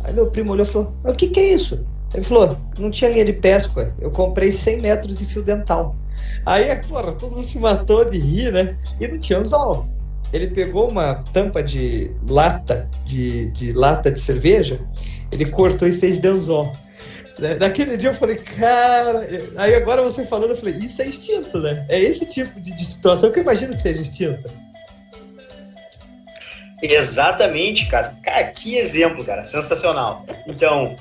Aí meu primo olhou e falou, mas o que é isso? Ele falou, não tinha linha de pesca, eu comprei 100 metros de fio dental. Aí, todo mundo se matou de rir, né? E não tinha anzol. Ele pegou uma tampa de lata de cerveja, ele cortou e fez de anzol. Naquele dia eu falei, cara... Aí agora você falando, eu falei, isso é instinto, né? É esse tipo de situação que eu imagino que seja instinto. Exatamente, cara. Cara, que exemplo, cara. Sensacional. Então,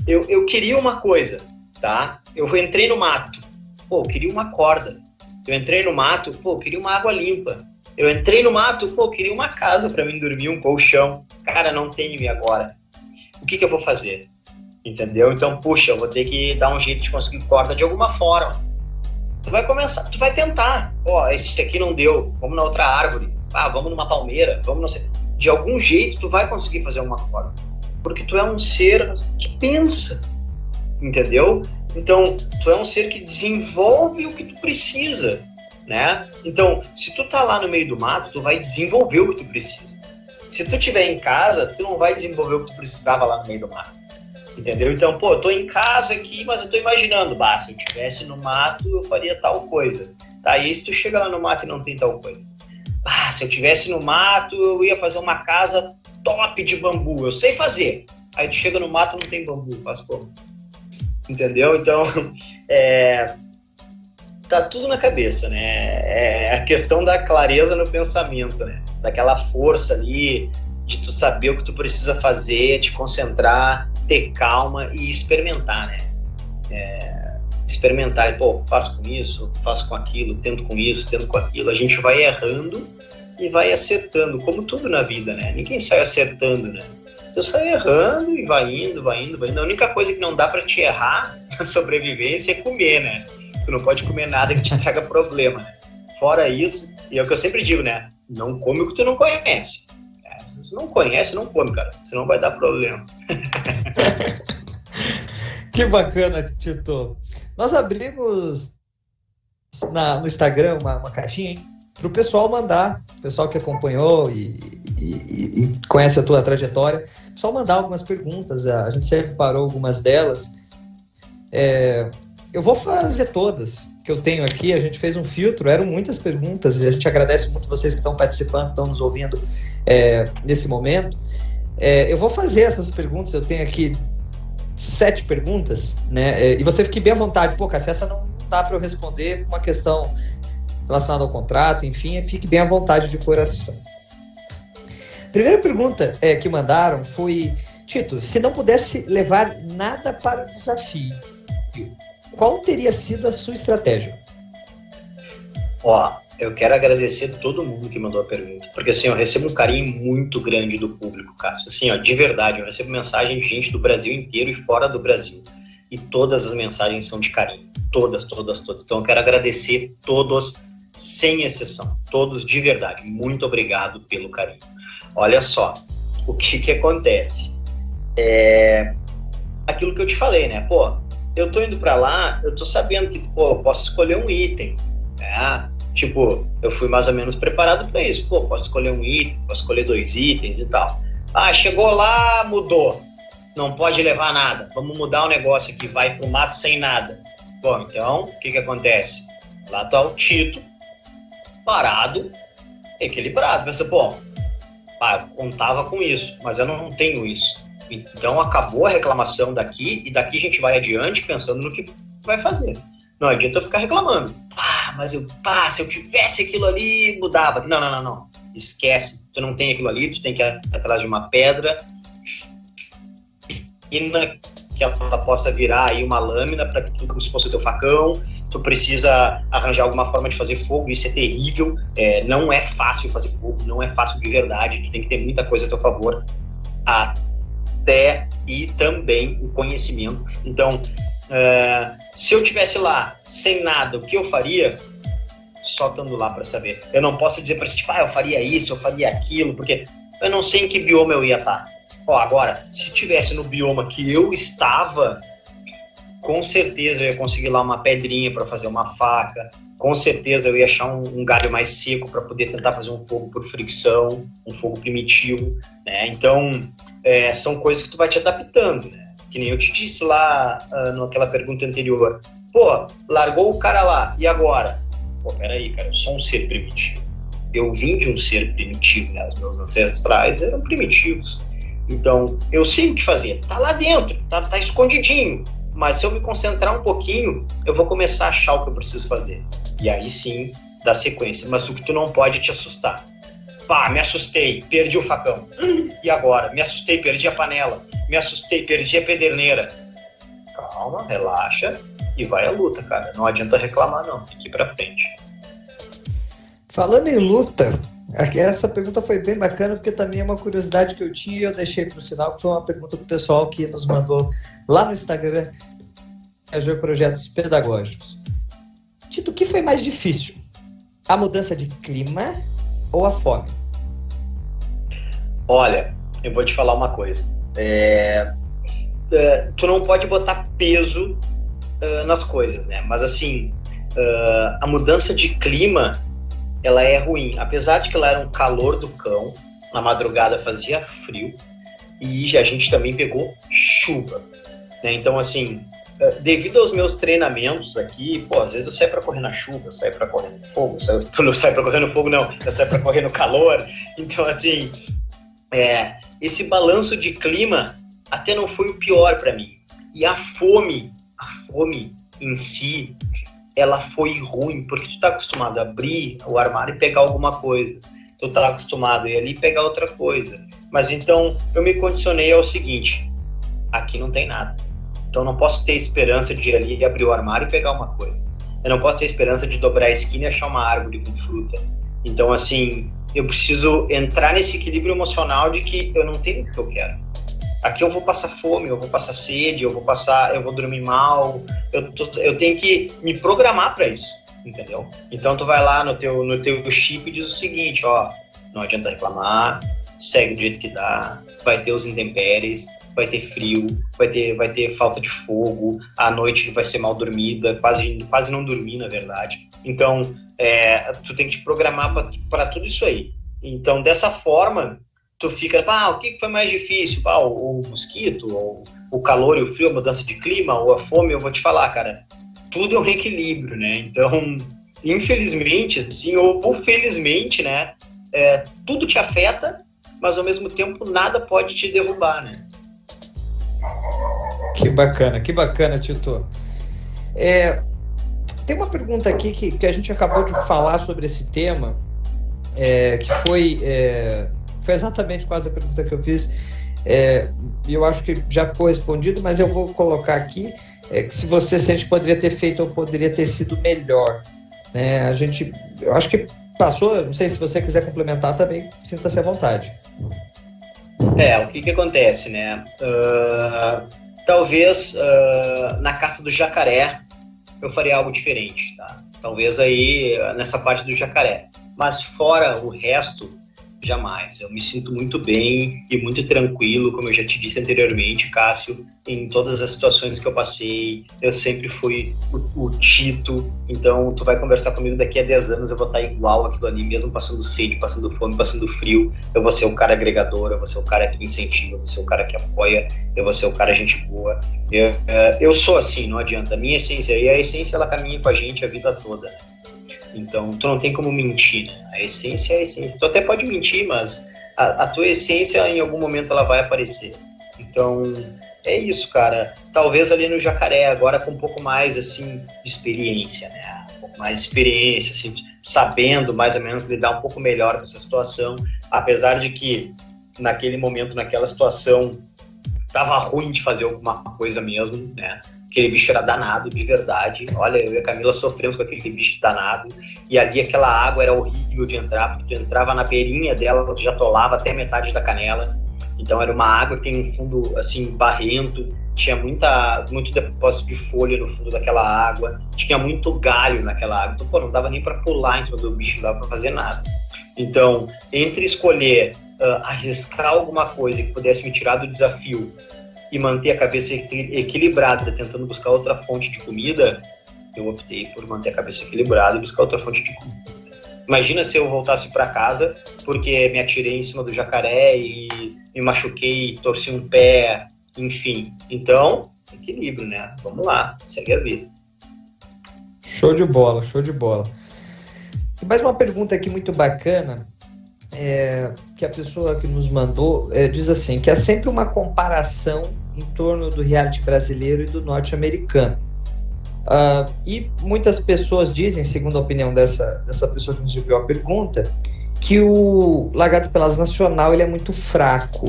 eu queria uma coisa, tá? Eu entrei no mato. Eu queria uma corda. Eu entrei no mato, eu queria uma água limpa. Eu entrei no mato, eu queria uma casa para mim dormir, um colchão. Cara, não tenho e agora? O que eu vou fazer? Entendeu? Então, eu vou ter que dar um jeito de conseguir corda de alguma forma. Tu vai começar, tu vai tentar. Esse aqui não deu, vamos na outra árvore. Vamos numa palmeira, vamos não sei. De algum jeito tu vai conseguir fazer uma corda. Porque tu é um ser que pensa. entendeu? Então, tu é um ser que desenvolve o que tu precisa, né? Então, se tu tá lá no meio do mato, tu vai desenvolver o que tu precisa. Se tu estiver em casa, tu não vai desenvolver o que tu precisava lá no meio do mato, entendeu? Então, pô, eu tô em casa aqui, mas eu tô imaginando, se eu estivesse no mato, eu faria tal coisa. Tá, e aí se tu chega lá no mato e não tem tal coisa? Se eu estivesse no mato, eu ia fazer uma casa top de bambu, eu sei fazer. Aí tu chega no mato e não tem bambu, faz como? Entendeu? Então, tá tudo na cabeça, né? É a questão da clareza no pensamento, né? Daquela força ali, de tu saber o que tu precisa fazer, te concentrar, ter calma e experimentar, né? Experimentar, pô, faço com isso, faço com aquilo, tento com isso, tento com aquilo. A gente vai errando e vai acertando, como tudo na vida, né? Ninguém sai acertando, né? Tu sai errando e vai indo. A única coisa que não dá pra te errar na sobrevivência é comer, né? Tu não pode comer nada que te traga problema, né? Fora isso, e é o que eu sempre digo, né? Não come o que tu não conhece. Se tu não conhece, não come, cara. Senão vai dar problema. Que bacana, Tito. Nós abrimos no Instagram uma caixinha para o pessoal mandar, o pessoal que acompanhou e conhece a tua trajetória, o pessoal mandar algumas perguntas. A gente separou algumas delas. Eu vou fazer todas que eu tenho aqui. A gente fez um filtro, eram muitas perguntas e a gente agradece muito vocês que estão participando, estão nos ouvindo nesse momento. Eu vou fazer essas perguntas, eu tenho aqui 7 perguntas, né? E você fique bem à vontade. Pô, Cássio, essa não dá para eu responder, uma questão relacionada ao contrato, enfim, fique bem à vontade de coração. Primeira pergunta que mandaram foi: Tito, se não pudesse levar nada para o desafio, qual teria sido a sua estratégia? Eu quero agradecer todo mundo que mandou a pergunta, porque assim, eu recebo um carinho muito grande do público, Cássio, assim, de verdade, eu recebo mensagem de gente do Brasil inteiro e fora do Brasil, e todas as mensagens são de carinho, todas, então eu quero agradecer todos, sem exceção, todos de verdade, muito obrigado pelo carinho. Olha só, o que acontece, aquilo que eu te falei, né, eu tô indo pra lá, eu tô sabendo que, eu posso escolher um item, né? Tipo, eu fui mais ou menos preparado para isso. Posso escolher um item, posso escolher 2 itens e tal. Chegou lá, mudou. Não pode levar nada. Vamos mudar o negócio aqui, vai pro mato sem nada. Então, o que acontece? Lá tá o Tito, parado, equilibrado. Pensa, eu contava com isso, mas eu não tenho isso. Então, acabou a reclamação daqui, e daqui a gente vai adiante pensando no que vai fazer. Não adianta eu ficar reclamando. Se eu tivesse aquilo ali, mudava. Não. Esquece. Tu não tem aquilo ali, tu tem que ir atrás de uma pedra que ela possa virar aí uma lâmina para que tu, como se fosse o teu facão. Tu precisa arranjar alguma forma de fazer fogo. Isso é terrível. Não é fácil fazer fogo, não é fácil de verdade. Tu tem que ter muita coisa a teu favor. Até e também o conhecimento. Então, se eu tivesse lá sem nada, o que eu faria? Só estando lá para saber. Eu não posso dizer para ti, eu faria isso, eu faria aquilo, porque eu não sei em que bioma eu ia estar. Agora, se tivesse no bioma que eu estava, com certeza eu ia conseguir lá uma pedrinha para fazer uma faca, com certeza eu ia achar um galho mais seco para poder tentar fazer um fogo por fricção, um fogo primitivo, né? Então, são coisas que tu vai te adaptando, né? Que nem eu te disse lá naquela pergunta anterior. Largou o cara lá, e agora? Peraí, cara, eu sou um ser primitivo. Eu vim de um ser primitivo, né? Os meus ancestrais eram primitivos. Então, eu sei o que fazer. Tá lá dentro, tá escondidinho. Mas se eu me concentrar um pouquinho, eu vou começar a achar o que eu preciso fazer. E aí sim, dá sequência. Mas o que tu não pode te assustar. Me assustei, perdi o facão. E agora? Me assustei, perdi a panela. Me assustei, perdi a pederneira. Calma, relaxa e vai à luta, cara. Não adianta reclamar, não. Tem que ir pra frente. Falando em luta, essa pergunta foi bem bacana, porque também é uma curiosidade que eu tinha e eu deixei pro final, que foi uma pergunta do pessoal que nos mandou lá no Instagram, Projetos Pedagógicos. Tito, o que foi mais difícil? A mudança de clima ou a fome? Olha, eu vou te falar uma coisa. tu não pode botar peso nas coisas, né? Mas assim, a mudança de clima, ela é ruim. Apesar de que ela era um calor do cão, na madrugada fazia frio e a gente também pegou chuva, né? Então, assim, devido aos meus treinamentos aqui, às vezes eu saio para correr na chuva, eu saio para correr no fogo, eu saio para correr no fogo não, eu saio para correr no calor. Então, assim, esse balanço de clima até não foi o pior para mim. E a fome em si, ela foi ruim, porque tu tá acostumado a abrir o armário e pegar alguma coisa. Tu tá acostumado a ir ali e pegar outra coisa. Mas então, eu me condicionei ao seguinte: aqui não tem nada. Então, eu não posso ter esperança de ir ali e abrir o armário e pegar uma coisa. Eu não posso ter esperança de dobrar a esquina e achar uma árvore com fruta. Então, assim, eu preciso entrar nesse equilíbrio emocional de que eu não tenho o que eu quero. Aqui eu vou passar fome, eu vou passar sede, eu vou dormir mal. Eu tenho que me programar para isso, entendeu? Então tu vai lá no teu chip e diz o seguinte: não adianta reclamar, segue do jeito que dá, vai ter os intempéries, vai ter frio, vai ter falta de fogo, a noite vai ser mal dormida, quase não dormir, na verdade. Então tu tem que te programar para tudo isso aí. Então, dessa forma, tu fica, o que foi mais difícil? O mosquito, ou o calor e o frio, a mudança de clima, ou a fome? Eu vou te falar, cara, tudo é um equilíbrio, né? Então, infelizmente, assim, ou felizmente, né, tudo te afeta, mas ao mesmo tempo nada pode te derrubar, né? Que bacana, Tito. Tem uma pergunta aqui que a gente acabou de falar sobre esse tema, que foi exatamente quase a pergunta que eu fiz, e eu acho que já ficou respondido, mas eu vou colocar aqui, que se você sente que poderia ter feito ou poderia ter sido melhor, né? Eu acho que passou, não sei se você quiser complementar também, sinta-se à vontade. O que acontece, né? Talvez na caça do jacaré eu faria algo diferente, tá? Talvez aí nessa parte do jacaré, mas fora o resto, jamais. Eu me sinto muito bem e muito tranquilo, como eu já te disse anteriormente, Cássio, em todas as situações que eu passei. Eu sempre fui o Tito, então tu vai conversar comigo daqui a 10 anos, eu vou estar igual aquilo ali, mesmo passando sede, passando fome, passando frio. Eu vou ser o cara agregador, eu vou ser o cara que incentiva, eu vou ser o cara que apoia, eu vou ser o cara gente boa. Eu sou assim, não adianta. A minha essência, e a essência ela caminha com a gente a vida toda. Então, tu não tem como mentir, né? A essência é a essência. Tu até pode mentir, mas a tua essência, em algum momento, ela vai aparecer. Então, é isso, cara. Talvez ali no jacaré, agora com um pouco mais, assim, de experiência, né? Um pouco mais de experiência, assim, sabendo mais ou menos lidar um pouco melhor com essa situação. Apesar de que, naquele momento, naquela situação, tava ruim de fazer alguma coisa mesmo, né? Aquele bicho era danado, de verdade. Olha, eu e a Camila sofremos com aquele bicho danado. E ali aquela água era horrível de entrar, porque tu entrava na beirinha dela, tu já atolava até metade da canela. Então era uma água que tem um fundo, assim, barrento. Tinha muito depósito de folha no fundo daquela água. Tinha muito galho naquela água. Então, não dava nem para pular em cima do bicho, não dava para fazer nada. Então, entre escolher arriscar alguma coisa que pudesse me tirar do desafio e manter a cabeça equilibrada, tentando buscar outra fonte de comida, eu optei por manter a cabeça equilibrada e buscar outra fonte de comida. Imagina se eu voltasse para casa porque me atirei em cima do jacaré e me machuquei, torci um pé, enfim. Então, equilíbrio, né? Vamos lá, segue a vida. Show de bola. E mais uma pergunta aqui muito bacana, que a pessoa que nos mandou diz assim, que há sempre uma comparação em torno do reality brasileiro e do norte-americano. E muitas pessoas dizem, segundo a opinião dessa pessoa que nos enviou a pergunta, que o Largados e Pelados Nacional ele é muito fraco.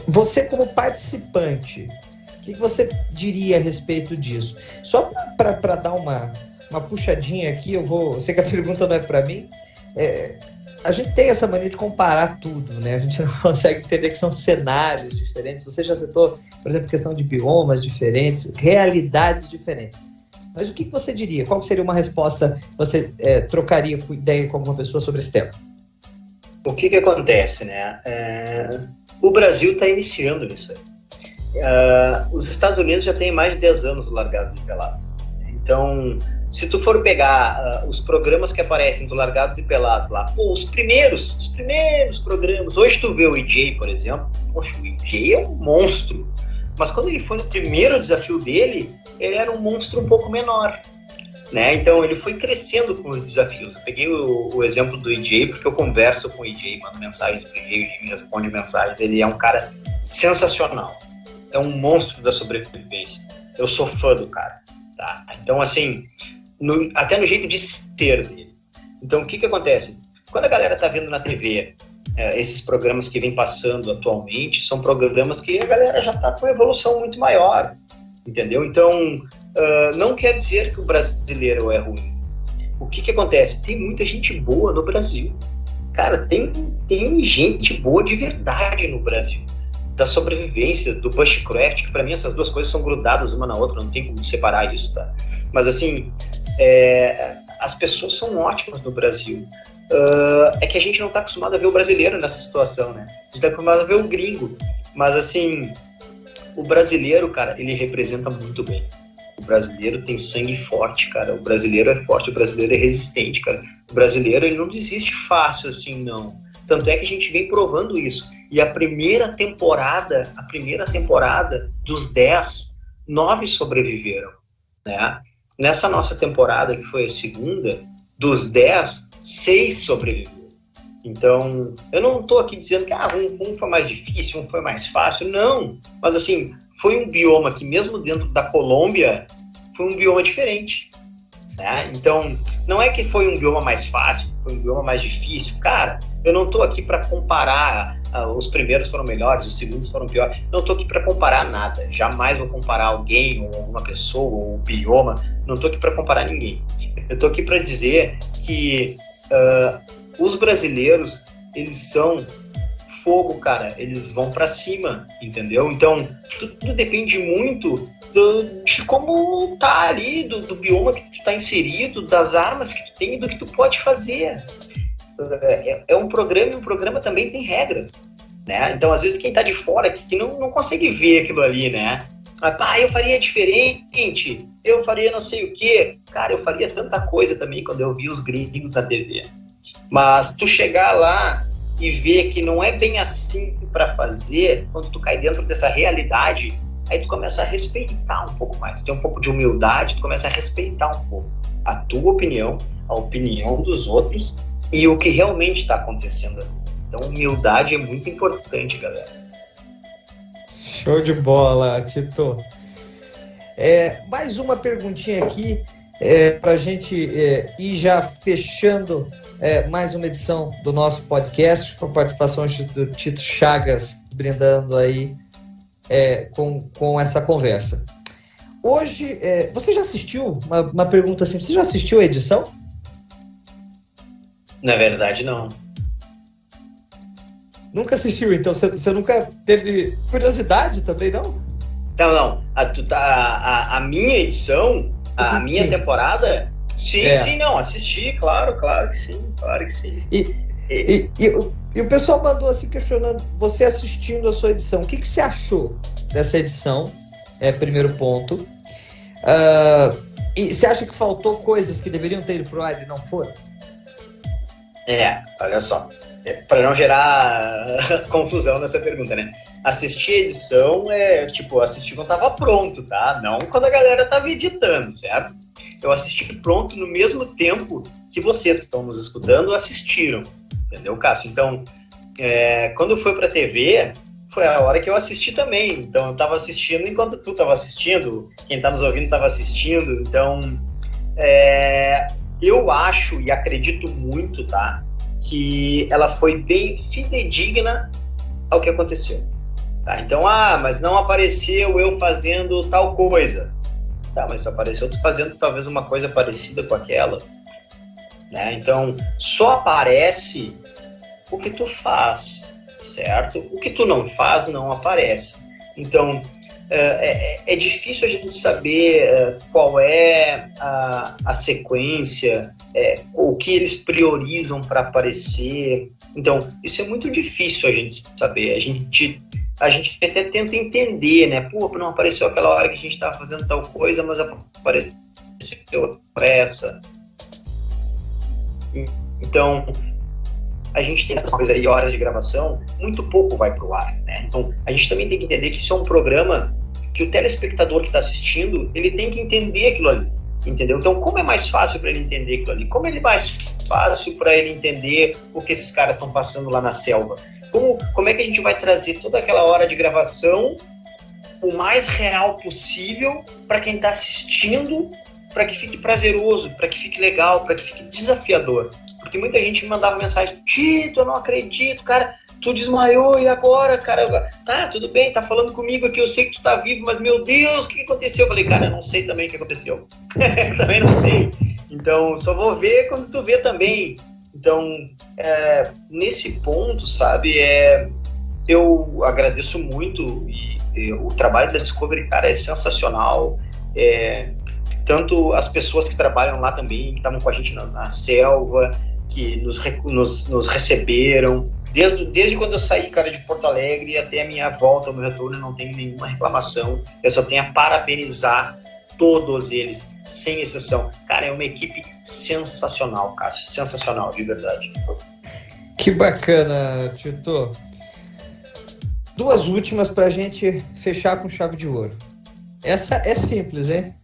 Você, como participante, o que você diria a respeito disso? Só para dar uma puxadinha aqui, eu sei que a pergunta não é para mim, a gente tem essa mania de comparar tudo, né? A gente não consegue entender que são cenários diferentes. Você já citou, por exemplo, questão de biomas diferentes, realidades diferentes. Mas o que você diria? Qual seria uma resposta que você trocaria com ideia com alguma pessoa sobre esse tema? O que acontece, né? O Brasil está iniciando nisso aí. os Estados Unidos já têm mais de 10 anos do Largados e Pelados. Então, se tu for pegar os programas que aparecem do Largados e Pelados lá, os primeiros programas, hoje tu vê o EJ, por exemplo, poxa, o EJ é um monstro, mas quando ele foi no primeiro desafio dele, ele era um monstro um pouco menor, né? Então ele foi crescendo com os desafios. Eu peguei o exemplo do EJ porque eu converso com o EJ, mando mensagens pro EJ, o EJ me responde mensagens, ele é um cara sensacional, é um monstro da sobrevivência, eu sou fã do cara. Tá? Então, assim, até no jeito de ser dele. Então, o que acontece? Quando a galera tá vendo na TV esses programas que vem passando atualmente, são programas que a galera já tá com uma evolução muito maior, entendeu? Então, não quer dizer que o brasileiro é ruim. O que acontece? Tem muita gente boa no Brasil. Cara, tem gente boa de verdade no Brasil. Da sobrevivência, do bushcraft, que para mim essas duas coisas são grudadas uma na outra, não tem como separar isso, tá? Mas assim, as pessoas são ótimas no Brasil. É que a gente não tá acostumado a ver o brasileiro nessa situação, né? A gente tá acostumado a ver o gringo. Mas assim, o brasileiro, cara, ele representa muito bem. O brasileiro tem sangue forte, cara. O brasileiro é forte, o brasileiro é resistente, cara. O brasileiro, ele não desiste fácil assim, não. Tanto é que a gente vem provando isso. E a primeira temporada dos 10, 9 sobreviveram, né? Nessa nossa temporada, que foi a segunda, dos 10, 6 sobreviveram. Então, eu não estou aqui dizendo que um foi mais difícil, um foi mais fácil, não. Mas assim, foi um bioma que mesmo dentro da Colômbia, foi um bioma diferente, né? Então, não é que foi um bioma mais fácil, foi um bioma mais difícil. Cara, eu não estou aqui para comparar os primeiros foram melhores, os segundos foram piores. Não estou aqui para comparar nada. Jamais vou comparar alguém, ou alguma pessoa, ou o bioma. Não estou aqui para comparar ninguém. Eu estou aqui para dizer que os brasileiros, eles são fogo, cara. Eles vão para cima, entendeu? Então, tudo depende muito de como tá ali, do bioma que tu tá inserido, das armas que tu tem e do que tu pode fazer. É um programa, e um programa também tem regras, né? Então, às vezes, quem tá de fora que não consegue ver aquilo ali, né? Eu faria diferente, eu faria não sei o quê. Cara, eu faria tanta coisa também quando eu vi os gringos na TV. Mas tu chegar lá e ver que não é bem assim para fazer, quando tu cai dentro dessa realidade, aí tu começa a respeitar um pouco mais. Tu tem um pouco de humildade, tu começa a respeitar um pouco a tua opinião, a opinião dos outros, e o que realmente está acontecendo ali. Então, humildade é muito importante, galera. Show de bola, Tito. Mais uma perguntinha aqui, para a gente ir já fechando mais uma edição do nosso podcast, com a participação do Tito Chagas, brindando aí com essa conversa. Hoje, você já assistiu, uma pergunta assim, você já assistiu a edição? Na verdade, não. Nunca assistiu, então você nunca teve curiosidade também, não? Não. A minha edição, a minha temporada, sim, não, assisti, claro que sim. E o pessoal mandou assim, questionando, você assistindo a sua edição, o que você achou dessa edição? Primeiro ponto. E você acha que faltou coisas que deveriam ter ido pro ar e não foram? Olha só, para não gerar confusão nessa pergunta, né? Assistir a edição assistir quando tava pronto, tá? Não quando a galera tava editando, certo? Eu assisti pronto no mesmo tempo que vocês que estão nos escutando assistiram, entendeu, Cássio? Então, quando foi pra TV, foi a hora que eu assisti também. Então, eu tava assistindo enquanto tu tava assistindo, quem tá nos ouvindo tava assistindo. Então, eu acho e acredito muito, tá, que ela foi bem fidedigna ao que aconteceu. Tá? Então, mas não apareceu eu fazendo tal coisa. Tá, mas só apareceu tu fazendo talvez uma coisa parecida com aquela. Né? Então, só aparece o que tu faz, certo? O que tu não faz não aparece. Então, é difícil a gente saber qual é a sequência, o que eles priorizam para aparecer. Então, isso é muito difícil a gente saber. A gente a gente até tenta entender, né? Pô, não apareceu aquela hora que a gente estava fazendo tal coisa, mas apareceu essa. Então, a gente tem essas coisas aí, horas de gravação, muito pouco vai pro ar, né? Então, a gente também tem que entender que isso é um programa que o telespectador que está assistindo, ele tem que entender aquilo ali, entendeu? Então, como é mais fácil para ele entender aquilo ali? Como é mais fácil para ele entender o que esses caras estão passando lá na selva? Como é que a gente vai trazer toda aquela hora de gravação o mais real possível para quem está assistindo, para que fique prazeroso, para que fique legal, para que fique desafiador? Porque muita gente me mandava mensagem: Tito, eu não acredito, cara, tu desmaiou e agora, cara? Tá, tudo bem, tá falando comigo aqui, eu sei que tu tá vivo, mas meu Deus, o que aconteceu? Eu falei: cara, eu não sei também o que aconteceu. Também não sei. Então, só vou ver quando tu vê também. Então, nesse ponto, sabe, eu agradeço muito e o trabalho da Discovery, cara, é sensacional. Tanto as pessoas que trabalham lá também, que estavam com a gente na selva, que nos receberam. Desde quando eu saí, cara, de Porto Alegre até a minha volta, o meu retorno, eu não tenho nenhuma reclamação. Eu só tenho a parabenizar todos eles, sem exceção. Cara, é uma equipe sensacional, Cássio. Sensacional, de verdade. Que bacana, Tito. Duas últimas pra gente fechar com chave de ouro. Essa é simples, hein?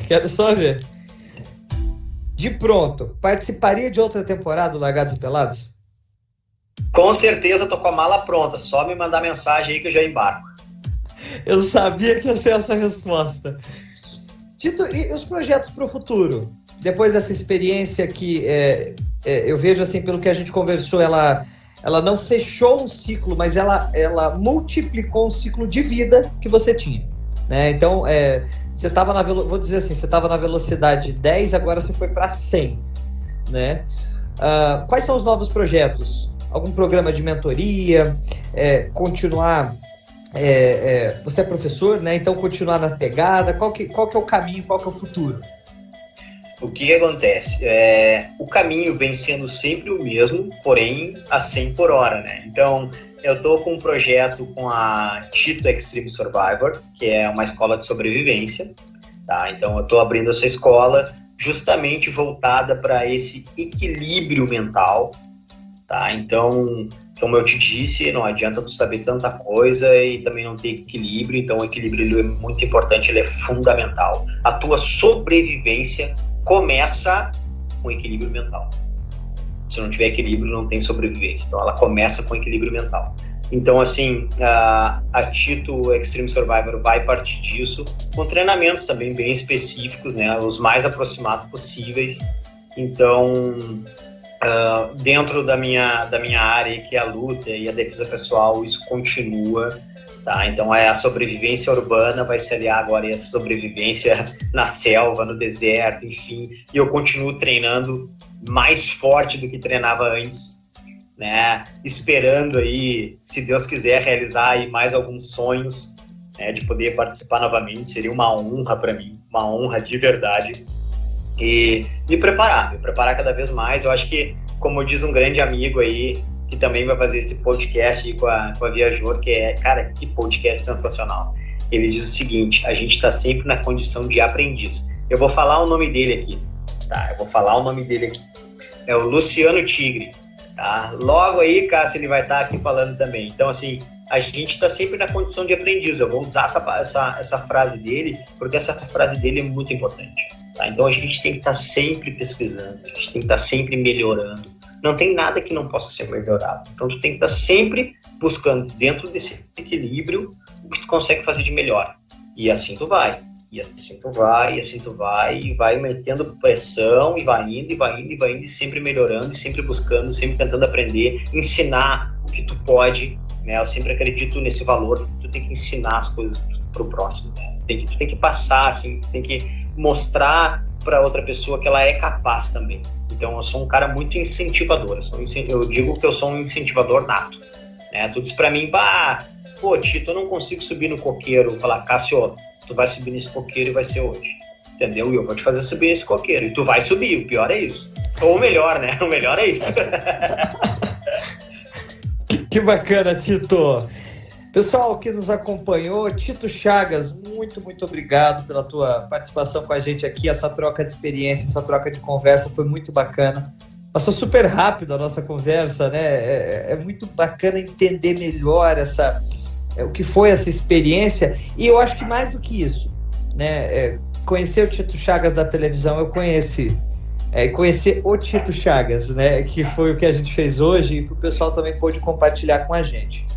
Quero só ver. De pronto, participaria de outra temporada do Largados e Pelados? Com certeza, tô com a mala pronta. Só me mandar mensagem aí que eu já embarco. Eu sabia que ia ser essa resposta. Tito, e os projetos para o futuro? Depois dessa experiência que eu vejo, assim, pelo que a gente conversou, ela não fechou um ciclo, mas ela multiplicou um ciclo de vida que você tinha, né? Então, você estava vou dizer assim, você estava na velocidade 10, agora você foi para 100, né? Quais são os novos projetos? Algum programa de mentoria? Continuar... você é professor, né? Então continuar na pegada. Qual que é o caminho, qual que é o futuro? O que acontece? O caminho vem sendo sempre o mesmo, porém a 100 por hora, né? Então, eu estou com um projeto com a Tito Extreme Survivor, que é uma escola de sobrevivência, tá? Então, eu estou abrindo essa escola justamente voltada para esse equilíbrio mental, tá? Então, como eu te disse, não adianta tu saber tanta coisa e também não ter equilíbrio. Então, o equilíbrio ele é muito importante, ele é fundamental. A tua sobrevivência começa com equilíbrio mental. Se não tiver equilíbrio, não tem sobrevivência. Então, ela começa com equilíbrio mental. Então, assim, a Tito Extreme Survivor vai partir disso, com treinamentos também bem específicos, né? Os mais aproximados possíveis. Então... dentro da minha área, que é a luta e a defesa pessoal, isso continua, tá? Então a sobrevivência urbana vai se aliar agora a essa sobrevivência na selva, no deserto, enfim, e eu continuo treinando mais forte do que treinava antes, né? Esperando aí, se Deus quiser, realizar aí mais alguns sonhos, né? De poder participar novamente, seria uma honra para mim, uma honra de verdade. E me preparar cada vez mais. Eu acho que, como diz um grande amigo aí, que também vai fazer esse podcast aí com a Viajor, que cara, que podcast sensacional. Ele diz o seguinte: a gente está sempre na condição de aprendiz. Eu vou falar o nome dele aqui, tá? É o Luciano Tigre, tá? Logo aí, Cássio, ele vai estar aqui falando também. Então, assim, a gente está sempre na condição de aprendiz. Eu vou usar essa frase dele, porque essa frase dele é muito importante. Tá? Então a gente tem que estar sempre pesquisando, a gente tem que estar sempre melhorando. Não tem nada que não possa ser melhorado. Então tu tem que estar sempre buscando, dentro desse equilíbrio, o que tu consegue fazer de melhor. E assim tu vai, e vai metendo pressão, e vai indo, e sempre melhorando, e sempre buscando, sempre tentando aprender, ensinar o que tu pode, né? Eu sempre acredito nesse valor, que tu tem que ensinar as coisas pro próximo, né? Tu tem que passar, assim, tu tem que mostrar para outra pessoa que ela é capaz também. Então eu sou um cara muito incentivador, eu digo que eu sou um incentivador nato, né? Tu diz para mim, pô, Tito, eu não consigo subir no coqueiro. Eu falar: Cássio, tu vai subir nesse coqueiro e vai ser hoje, entendeu? E eu vou te fazer subir nesse coqueiro, e tu vai subir, o pior é isso. Ou o melhor, né? O melhor é isso. Que bacana, Tito. Pessoal que nos acompanhou, Tito Chagas, muito obrigado pela tua participação com a gente aqui. Essa troca de experiência, essa troca de conversa foi muito bacana. Passou super rápido a nossa conversa, né? É muito bacana entender melhor o que foi essa experiência. E eu acho que mais do que isso, né? Conhecer o Tito Chagas da televisão, eu conheci. Conhecer o Tito Chagas, né? Que foi o que a gente fez hoje e que o pessoal também pôde compartilhar com a gente.